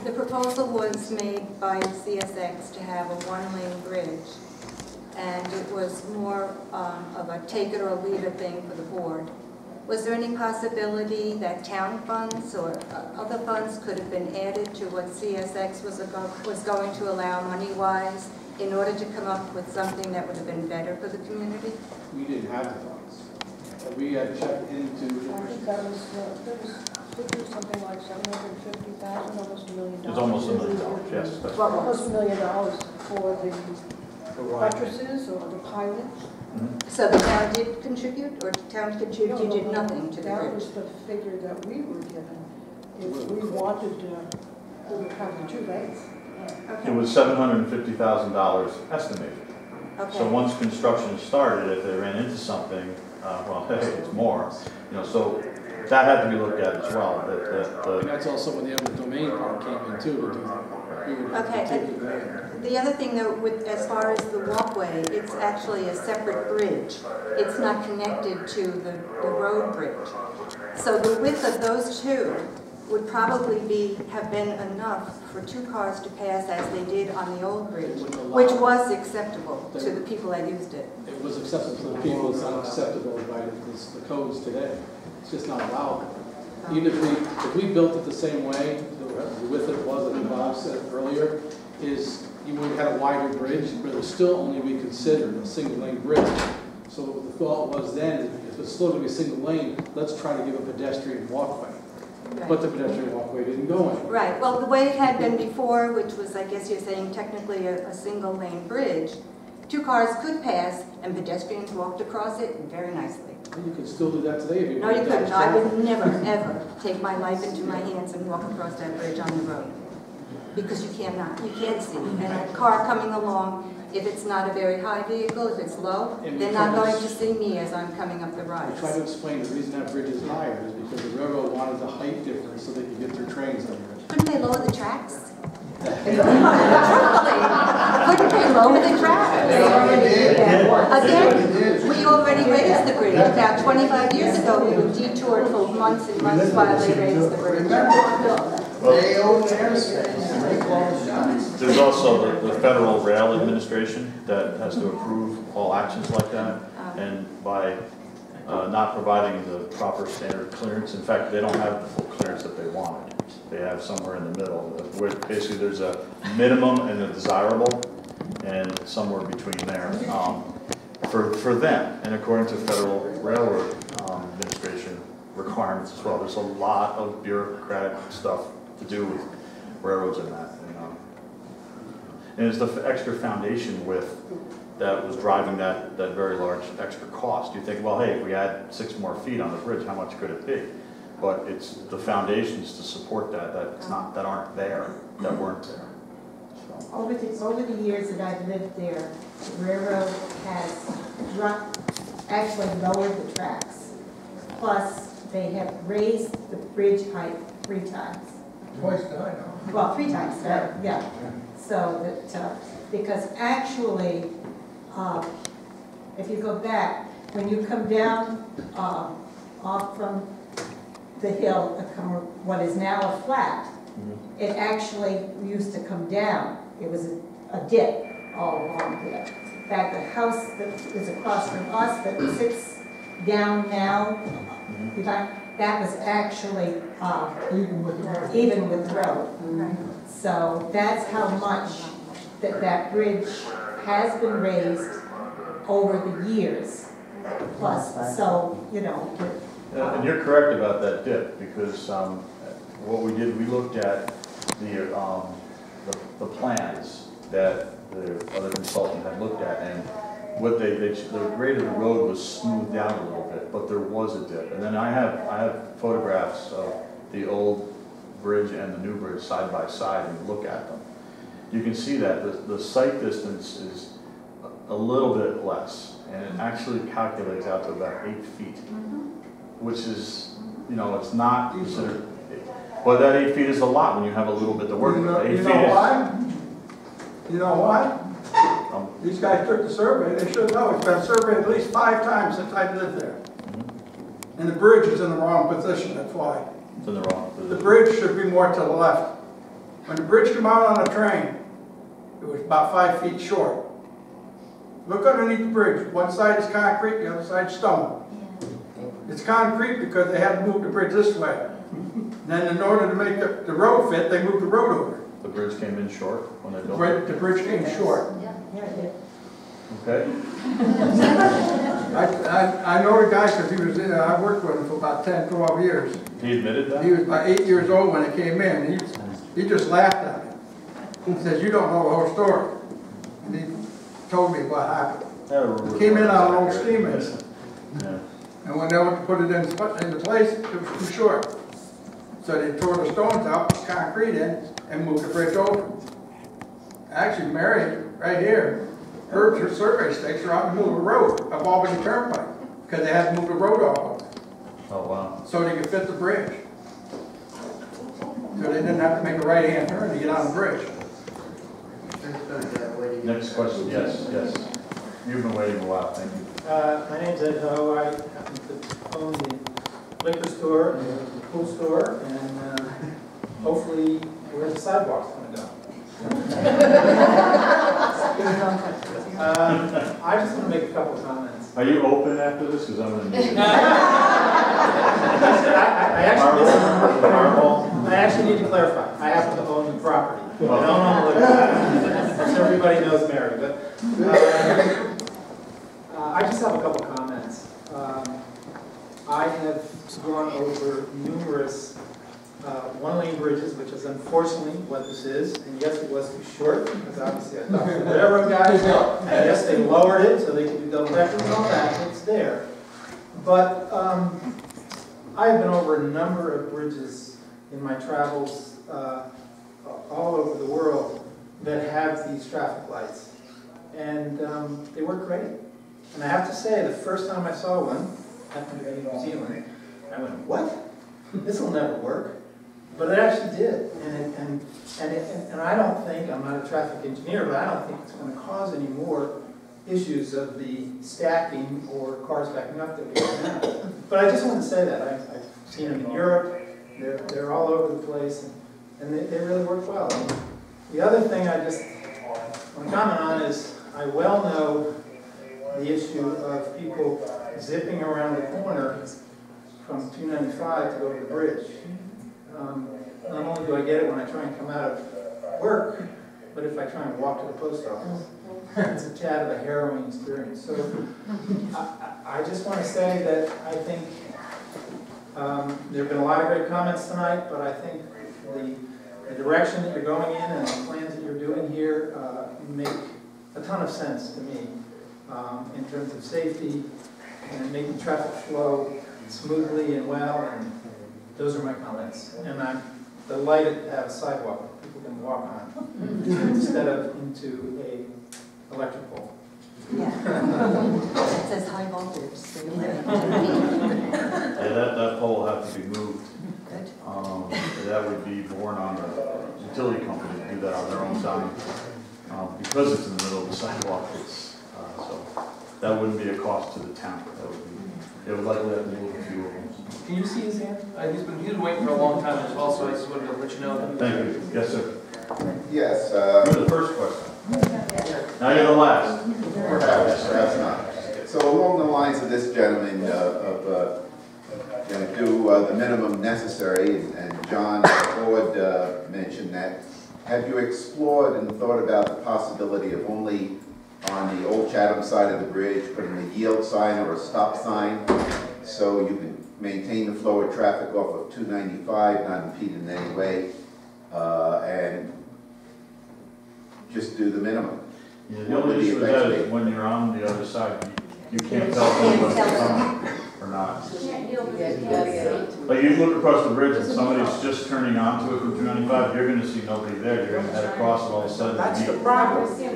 S10: the proposal was made by CSX to have a one-lane bridge, and it was more of a take it or leave it thing for the board, was there any possibility that town funds or other funds could have been added to what CSX was going to allow money-wise in order to come up with something that would have been better for the community?
S15: We didn't have the funds. that we had checked into.
S2: I think that was something like 750,000, almost $1 million.
S3: It's almost $1 million, yes. That's
S2: Well,
S3: correct.
S2: almost $1 million for the buttresses or the pilings.
S10: So the town did contribute, or the town contributed nothing to the
S2: That
S10: bridge?
S2: was the figure that we were given. If we wanted to, we would have the 2 lanes.
S3: It was $750,000 estimated.
S10: Okay.
S3: So once construction started, if they ran into something, well, hey, it's more. So that had to be looked at as well.
S15: And that's also when the eminent domain part came in too. To do that. We would have to
S10: Okay,
S15: take it there.
S10: the other thing though, as far as the walkway, it's actually a separate bridge. It's not connected to the road bridge. So the width of those two would probably have been enough for 2 cars to pass as they did on the old bridge, which was acceptable to the people that used it.
S15: It was acceptable to the people, it's not acceptable by the codes today. It's just not allowable. Even if we built it the same way, the width it was, as Bob said earlier, is you would have had a wider bridge, but it would still only be considered a single lane bridge. So the thought was then, if it's still going to be single lane, let's try to give a pedestrian walkway.
S10: Right.
S15: But the pedestrian walkway didn't go anywhere.
S10: Right, well, the way it had been before, which was, I guess you're saying, technically a single lane bridge, 2 cars could pass and pedestrians walked across it very nicely.
S15: You could still do that today if you
S10: No,
S15: wanted
S10: you
S15: to
S10: couldn't.
S15: dodge
S10: I would
S15: traffic.
S10: never, ever take my life into my hands and walk across that bridge on the road. Because you cannot, you can't see. And a car coming along, if it's not a very high vehicle, if it's low,
S15: And
S10: they're not going
S15: because-
S10: to see me as I'm coming up the
S15: I
S10: rise.
S15: try to explain the reason that bridge is higher is because the railroad wanted the height difference so they could get their trains under it.
S10: Couldn't they lower the tracks? Couldn't they lower the tracks? Again, we already raised the bridge. About 25 years ago, we were detoured for months and months while they raised the bridge.
S16: They own the airspace.
S3: There's also the Federal Rail Administration that has to approve all actions like that. And by not providing the proper standard clearance, in fact, they don't have the full clearance that they wanted. They have somewhere in the middle, where basically there's a minimum and a desirable, and somewhere between there for them. And according to Federal Railroad Administration requirements as well, there's a lot of bureaucratic stuff to do with railroads in that. And it's the extra foundation width that was driving that very large extra cost. You think, well, hey, if we add 6 more feet on the bridge, how much could it be? But it's the foundations to support that that aren't there, that weren't there. So.
S5: Over the years that I've lived there, the railroad has actually lowered the tracks. Plus, they have raised the bridge height 3 times.
S16: Twice died.
S5: Well, 3 times, yeah. So that, because actually, if you go back, when you come down off from the hill, what is now a flat, it actually used to come down. It was a dip all along there. In fact, the house that is across from us that sits down now, that was actually even with the road. So that's how much that bridge has been raised over the years. Plus, so,
S3: And you're correct about that dip, because what we did, we looked at the plans that the other consultant had looked at, and what the grade of the road was smoothed out a little bit, but there was a dip. And then I have photographs of the old bridge and the new bridge side by side, and look at them. You can see that the sight distance is a little bit less, and it actually calculates out to about 8 feet, which is, it's not considered, but that 8 feet is a lot when you have a little bit to work with.
S18: You know why? You know why? These guys took the survey, they should know. It's been surveyed at least 5 times since I've lived there. And the bridge is in the wrong position, that's why.
S3: It's in the wrong position.
S18: The bridge should be more to the left. When the bridge came out on the train, it was about 5 feet short. Look underneath the bridge. One side is concrete, the other side is stone. It's concrete because they had to move the bridge this way. Then in order to make the road fit, they moved the road over.
S3: The bridge came in short when they built it?
S18: The bridge came short.
S3: Okay?
S18: I know the guy because he was in, I worked with him for about 10, 12 years.
S3: He admitted that?
S18: He was about 8 years old when he came in. He just laughed at me. He says, "You don't know the whole story." And he told me what happened. He came in on an old steam engine.
S3: Yeah.
S18: And when they went to put it into place, it was too short. So they tore the stones out, put concrete in, and moved the bridge over. Actually, Mary, right here, her survey stakes are out in the middle of the road of Albany Turnpike, because they had to move the road off.
S3: Oh, wow.
S18: So they could fit the bridge. So they didn't have to make a right-hand turn to get on the bridge.
S3: Next question, yes. You've been waiting a while, thank you.
S19: My name's Ed Ho. I happen to own the liquor store and the pool store, and hopefully where the sidewalk's going to go. I just want to make a couple of comments.
S3: Are you open after this? Because I'm going to
S19: I actually need to clarify. I happen to own the property. I don't own the liquor store. So everybody knows Mary. But I just have a couple of comments. I have gone over numerous one-lane bridges, which is unfortunately what this is. And yes, it was too short, because obviously I talked to the railroad guys. And yes, they lowered it so they could do double deckers and all that. It's there. But I have been over a number of bridges in my travels all over the world that have these traffic lights. And they work great. And I have to say, the first time I saw one, happened to be in New Zealand, I went, what? This will never work. But it actually did. And I don't think, I'm not a traffic engineer, but I don't think it's going to cause any more issues of the stacking or cars backing up that we have now. But I just want to say that. I've seen them in Europe. They're all over the place. And they really work well. And the other thing I just want to comment on is I well know the issue of people zipping around the corner from 295 to go to the bridge. Not only do I get it when I try and come out of work, but if I try and walk to the post office. It's a tad of a harrowing experience. So I just want to say that I think there have been a lot of great comments tonight, but I think the direction that you're going in and the plans that you're doing here make a ton of sense to me in terms of safety and making traffic flow smoothly and well, and those are my comments. And I'm delighted to have a sidewalk that people can walk on instead of into a electric pole.
S10: Yeah. It says high voltage. So
S3: that pole will have to be moved.
S10: Good.
S3: That would be borne on the utility company to do that on their own time. Because it's in the middle of the sidewalk, so that wouldn't be a cost to the town. They would likely have to move a few of them.
S8: Can you see his hand? He's been waiting for a long time as well, so I just wanted to let you know that.
S3: Thank you. Yes, sir.
S4: Yes.
S3: You're the first question. Now you're the last.
S4: Perhaps not. So along the lines of this gentleman do the minimum necessary, and John Ford mentioned that, have you explored and thought about the possibility of only on the old Chatham side of the bridge putting a yield sign or a stop sign so you can maintain the flow of traffic off of 295, not impede in any way, and just do the minimum?
S3: Yeah, the only issue with that is when you're on the other side, you can't tell if anyone's coming or not. Like you look across the bridge and somebody's just turning onto it from 295, you're going to see nobody there. You're going to head across and all of a sudden.
S19: That's the problem.
S3: Yeah.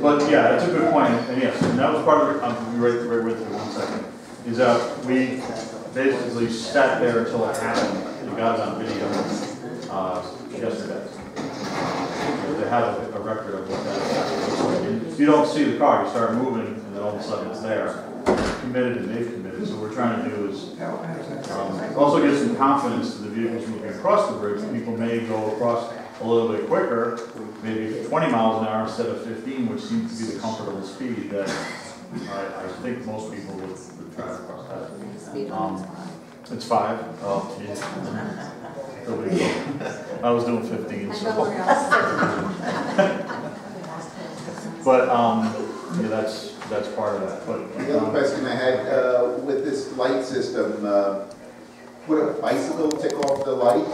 S3: But yeah, that's a good point. And yes, and that was part of it. I'll be right with you 1 second. Is that we basically sat there until it happened. You got it on video yesterday. They have a record of what that is. If you don't see the car, you start moving, and then all of a sudden it's there. You're committed and they've committed. So what we're trying to do is also give some confidence to the vehicles moving across the bridge. People may go across a little bit quicker, maybe 20 miles an hour instead of 15, which seems to be the comfortable speed that I think most people would try to cross that. It's 5. Oh, geez. I was doing 15, so. But, yeah, that's part of that. But
S4: The other question I had, with this light system, would a bicycle take off the light?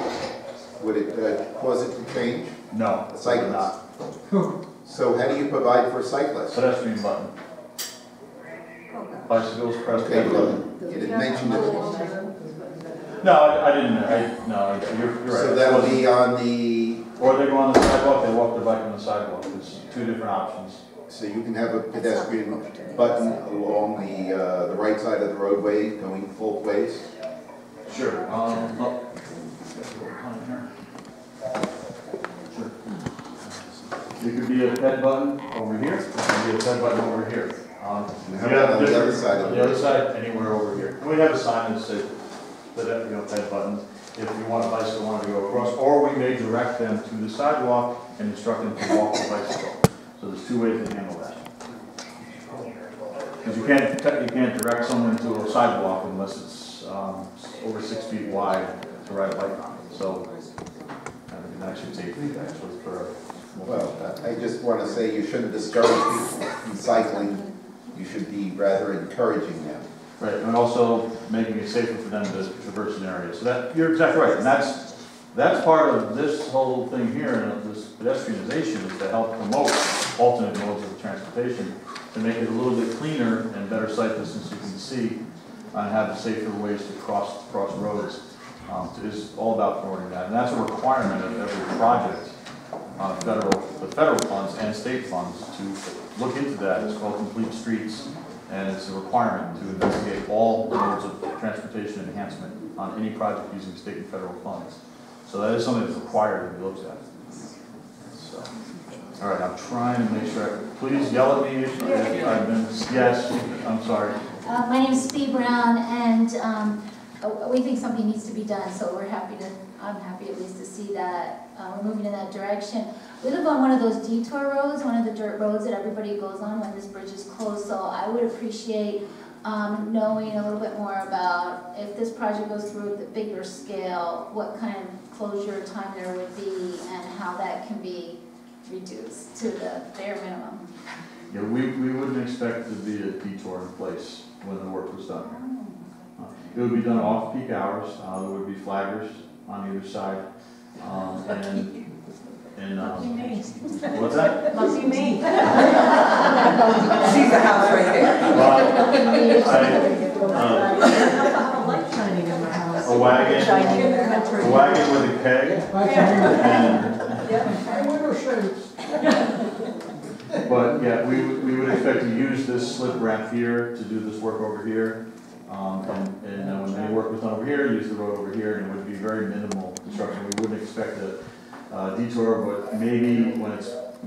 S4: Would it cause it to change?
S3: No,
S4: A cyclist?
S3: not.
S4: So how do you provide for cyclists?
S3: Pedestrian button. Bicycles, press
S4: Okay,
S3: button.
S4: well, you didn't mention it.
S3: No, I didn't. No, you're right.
S4: So that'll be on the...
S3: Or they go on the sidewalk, they walk their bike on the sidewalk. There's two different options.
S4: So you can have a pedestrian button along the right side of the roadway going both ways?
S3: Sure. Sure. It could be a ped button over here. It could be a ped button over here.
S4: How about on the other side of
S3: the other side, anywhere over here. And we have a sign that says ped buttons if you want a bicycle want to go across, or we may direct them to the sidewalk and instruct them to walk the bicycle. So there's two ways to handle that. Because you can't direct someone to a sidewalk unless it's over 6 feet wide to ride a bike on it. So that should take actually for.
S4: Well, I just want to say you shouldn't discourage people from cycling. You should be rather encouraging them.
S3: Right, and also making it safer for them to traverse an area. So that you're exactly right, and that's part of this whole thing here, and this pedestrianization is to help promote alternate modes of transportation to make it a little bit cleaner and better sight distance you can see, and have safer ways to cross roads. Is all about promoting that, and that's a requirement of every project. The federal funds and state funds to look into that. It's called Complete Streets, and it's a requirement to investigate all modes of transportation enhancement on any project using state and federal funds. So that is something that's required to be looked at. So, all right, I'm trying to make sure. Please yell at me if I've been. Yes, I'm sorry.
S20: My name is Steve Brown, and we think something needs to be done. So I'm happy at least to see that we're moving in that direction. We live on one of those detour roads, one of the dirt roads that everybody goes on when this bridge is closed. So I would appreciate knowing a little bit more about if this project goes through at the bigger scale, what kind of closure time there would be and how that can be reduced to the bare minimum.
S3: Yeah, we wouldn't expect to be a detour in place when the work was done. It would be done off-peak hours. There would be flaggers on either side. What's that?
S2: Must be me.
S14: She's the house right there.
S3: A wagon with a keg. But yeah, we would expect to use this slip ramp here to do this work over here. And when any work was done over here, use the road over here, and it would be very minimal construction. We wouldn't expect a detour, but maybe when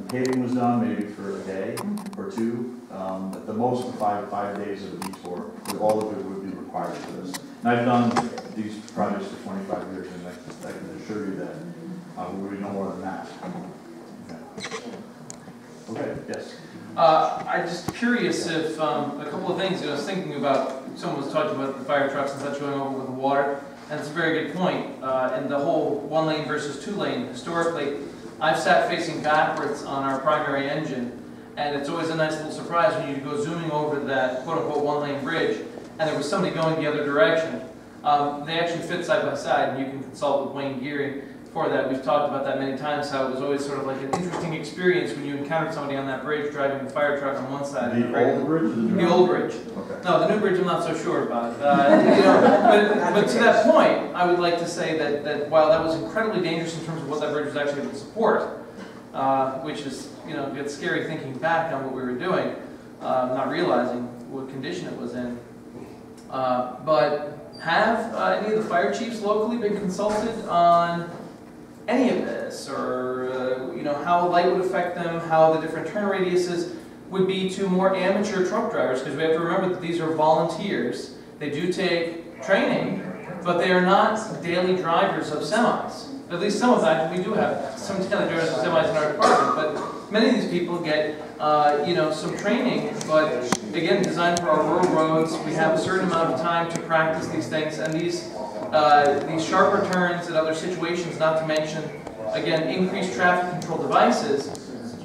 S3: paving was done, maybe for a day or two, at the most 5 days of a detour. All of it would be required for this. And I've done these projects for 25 years, and I can assure you that we would no more than that. Okay, yes.
S8: I'm just curious if a couple of things. I was thinking about, someone was talking about the fire trucks and such going over with the water, and it's a very good point. And the whole 1 lane versus 2 lane, historically, I've sat facing backwards on our primary engine, and it's always a nice little surprise when you go zooming over that quote-unquote 1 lane bridge, and there was somebody going the other direction. They actually fit side by side, and you can consult with Wayne Geary for that. We've talked about that many times, how it was always sort of like an interesting experience when you encountered somebody on that bridge driving the fire truck on one side.
S3: The old bridge?
S8: The old bridge.
S3: Okay.
S8: No, the new bridge I'm not so sure about. But to that point, I would like to say that while that was incredibly dangerous in terms of what that bridge was actually able to support, which is, gets scary thinking back on what we were doing, not realizing what condition it was in. But have any of the fire chiefs locally been consulted on any of this, or how the light would affect them, how the different turn radiuses would be to more amateur truck drivers? Because we have to remember that these are volunteers. They do take training, but they are not daily drivers of semis. At least some of that, we do have some daily drivers of semis in our department, but many of these people get some training, but again, designed for our rural roads. We have a certain amount of time to practice these things, and these sharper turns and other situations, not to mention, again, increased traffic control devices,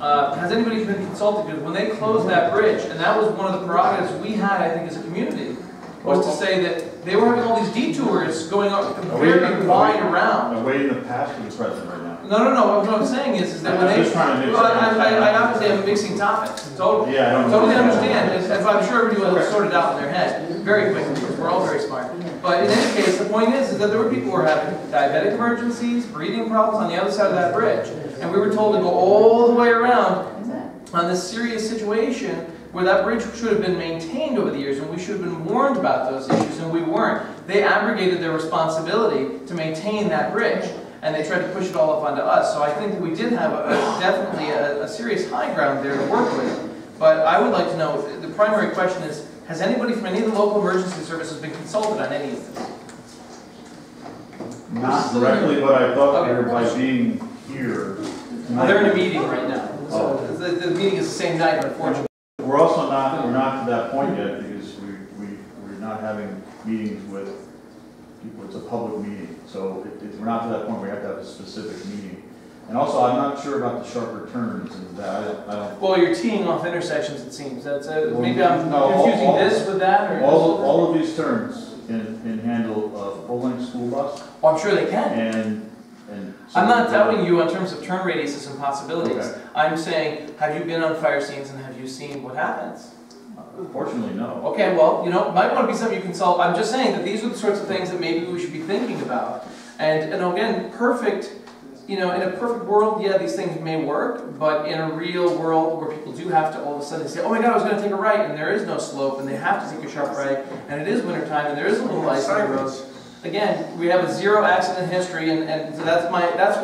S8: has anybody been consulted? Because when they closed that bridge, and that was one of the prerogatives we had, I think, as a community, was to say that they were having all these detours going up very wide around.
S3: I'm waiting the past for the present right now.
S8: No. What I'm saying is that when
S3: I'm
S8: they,
S3: just trying to mix
S8: I obviously am mixing topics. Totally,
S3: yeah, I don't
S8: totally
S3: know.
S8: understand. And I'm sure everybody will sort it out in their head very quickly because we're all very smart. But in any case, the point is that there were people who were having diabetic emergencies, breathing problems on the other side of that bridge, and we were told to go all the way around on this serious situation where that bridge should have been maintained over the years, and we should have been warned about those issues, and we weren't. They abrogated their responsibility to maintain that bridge, and they tried to push it all up onto us. So I think that we did have definitely a serious high ground there to work with. But I would like to know, the primary question is, has anybody from any of the local emergency services been consulted on any of this?
S3: Not directly, but I thought here by being here.
S8: Well, they're in a meeting right now. So the meeting is the same night, unfortunately.
S3: We're also not to that point yet because we're not having meetings with people. It's a public meeting, so if we're not to that point, we have to have a specific meeting. And also, I'm not sure about the sharper turns and that. I don't.
S8: Well, you're teeing off intersections. It seems that's maybe I'm confusing this with that, or
S3: all of these turns can handle a full-length school bus.
S8: Oh, I'm sure they can.
S3: And so
S8: I'm not doubting you in terms of turn radiuses and possibilities.
S3: Okay.
S8: I'm saying, have you been on fire scenes and have you seen what happens?
S3: Fortunately, no.
S8: Okay, well, might want to be something you consult. I'm just saying that these are the sorts of things that maybe we should be thinking about. And again, in a perfect world, yeah, these things may work, but in a real world where people do have to all of a sudden say, oh my God, I was going to take a right, and there is no slope, and they have to take a sharp right, and it is wintertime, and there is a little ice on the road. Again, we have a zero accident history, and so that's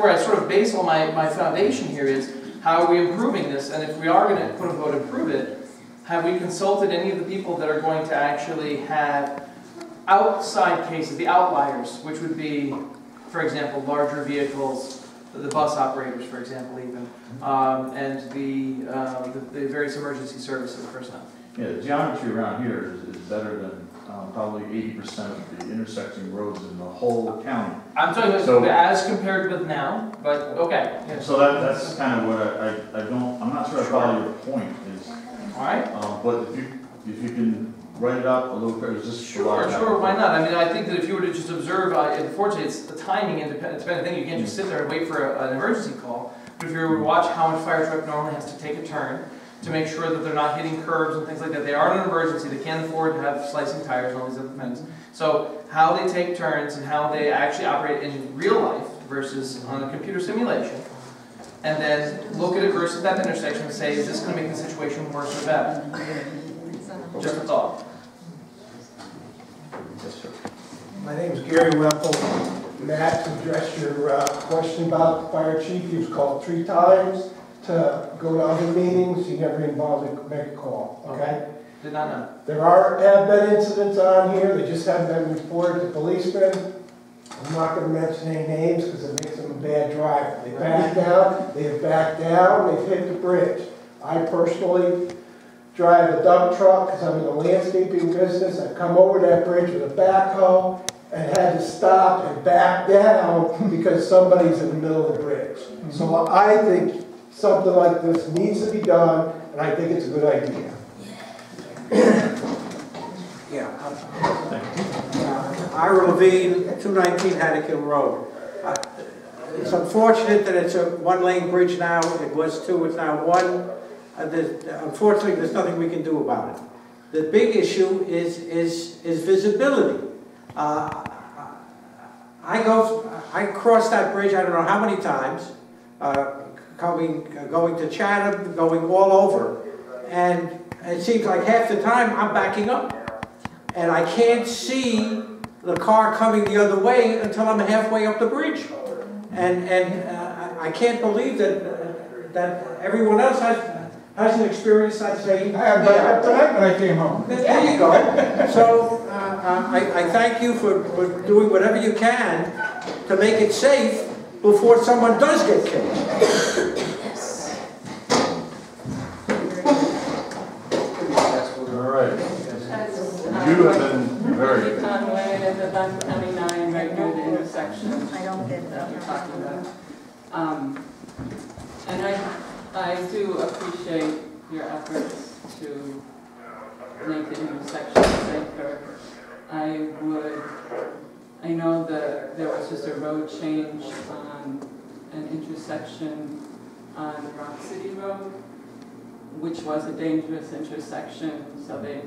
S8: where I sort of base all my foundation here is, how are we improving this? And if we are going to, quote unquote, improve it, have we consulted any of the people that are going to actually have outside cases, the outliers, which would be, for example, larger vehicles, the bus operators, for example, even, and the various emergency services personnel?
S3: Yeah, the geometry around here is better than probably 80% of the intersecting roads in the whole county.
S8: I'm talking about as compared with now, but okay. Yeah.
S3: So that's kind of what I'm not sure I follow your point is.
S8: All right.
S3: But if you can write it up a little bit, just
S8: Sure, why not? I mean, I think that if you were to just observe, unfortunately, it's the timing independent thing. You can't just sit there and wait for an emergency call. But if you were to watch how a fire truck normally has to take a turn to make sure that they're not hitting curbs and things like that, they are in an emergency. They can't afford to have slicing tires and all these other things. So how they take turns and how they actually operate in real life versus on a computer simulation, and then look at it versus that intersection and say, is this going to make the situation worse or better? Just a thought.
S21: My name is Gary Wempel. Matt, to address your question about the fire chief, he was called 3 times to go to other meetings. He never involved to make a call, okay?
S8: Did not know.
S21: There have been incidents on here. They just haven't been reported to policemen. I'm not going to mention any names because it makes them a bad driver. They back down, they have backed down, they've hit the bridge. I personally drive a dump truck because I'm in the landscaping business. I come over that bridge with a backhoe and had to stop and back down because somebody's in the middle of the bridge. So I think something like this needs to be done, and I think it's a good idea.
S18: Ira Levine, 219 Haddock Hill Road. It's unfortunate that it's a 1-lane bridge now. It was 2, it's now 1. Unfortunately, there's nothing we can do about it. The big issue is visibility. I crossed that bridge I don't know how many times, going to Chatham, going all over, and it seems like half the time I'm backing up, and I can't see the car coming the other way until I'm halfway up the bridge, and I can't believe that everyone else hasn't experienced that same.
S21: I had that tonight when I came home.
S18: There you go. So I thank you for doing whatever you can to make it safe before someone does get killed.
S3: All right. You have been very good.
S11: Conway, I live on 29 right near the intersection.
S10: I don't get
S11: that we're talking about. And I do appreciate your efforts to make the intersection safer. I know that there was just a road change on an intersection on Rock City Road, which was a dangerous intersection, so they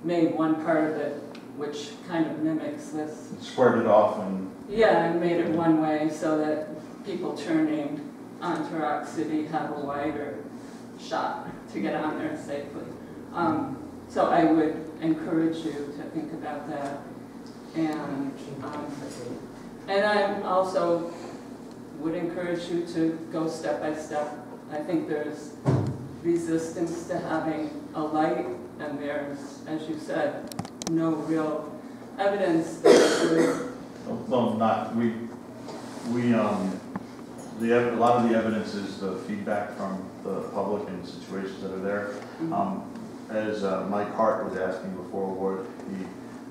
S11: made one part of it, which kind of mimics this.
S3: Squared it off and...
S11: Yeah, and made it one way so that people turning onto Rock City have a wider shot to get on there safely. So I would encourage you to think about that. And I also would encourage you to go step by step. I think there's resistance to having a light, and there's, as you said, no real evidence that it would.
S3: Well, not, a lot of the evidence is the feedback from the public in situations that are there. As Mike Hart was asking before, what the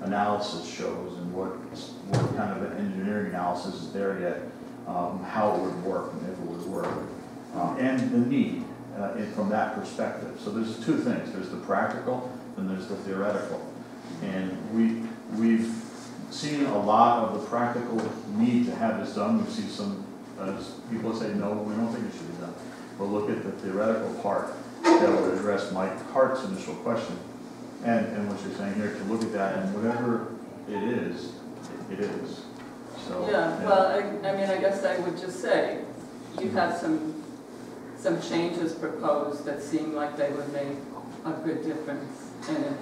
S3: analysis shows and what kind of an engineering analysis is there yet, how it would work and if it would work, and the need from that perspective. So there's two things. There's the practical and there's the theoretical. And we've seen a lot of the practical need to have this done. We've seen some people say, no, we don't think it should be done. But look at the theoretical part that would address Mike Hart's initial question. And what you're saying here, to look at that, and whatever it is, it is. So,
S11: yeah, well, I mean, I guess I would just say, you have some changes proposed that seem like they would make a good difference. And if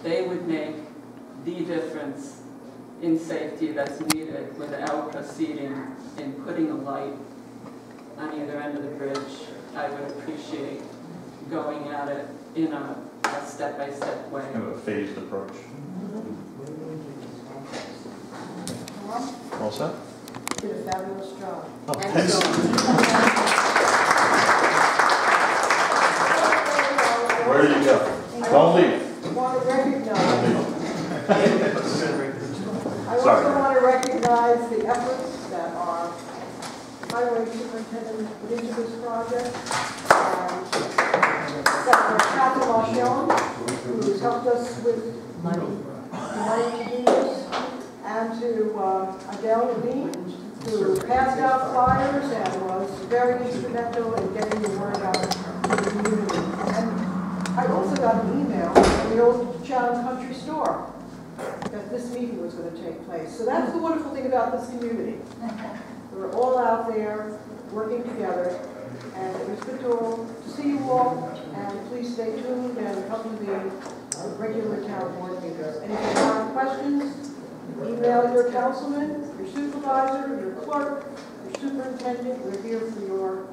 S11: they would make the difference in safety that's needed without proceeding in putting a light on either end of the bridge, I would appreciate going at it in a step-by-step way.
S3: Kind of a phased approach. All set?
S2: Did a fabulous job.
S3: Oh, thanks. Where did you go? Don't leave.
S2: I want to recognize. I
S3: Sorry.
S2: also want to recognize the efforts that our highway superintendent put into this project. Chatham, who's helped us with money to do this, and to Adele Levine, who passed out flyers and was very instrumental in getting the word out to the community. And I also got an email from the old Chatham Country Store that this meeting was going to take place. So that's the wonderful thing about this community. We're all out there working together, and it was good to see you all, and please stay tuned and come to the regular town board meetings. And if you have questions, email your councilman, your supervisor, your clerk, your superintendent. We're here for your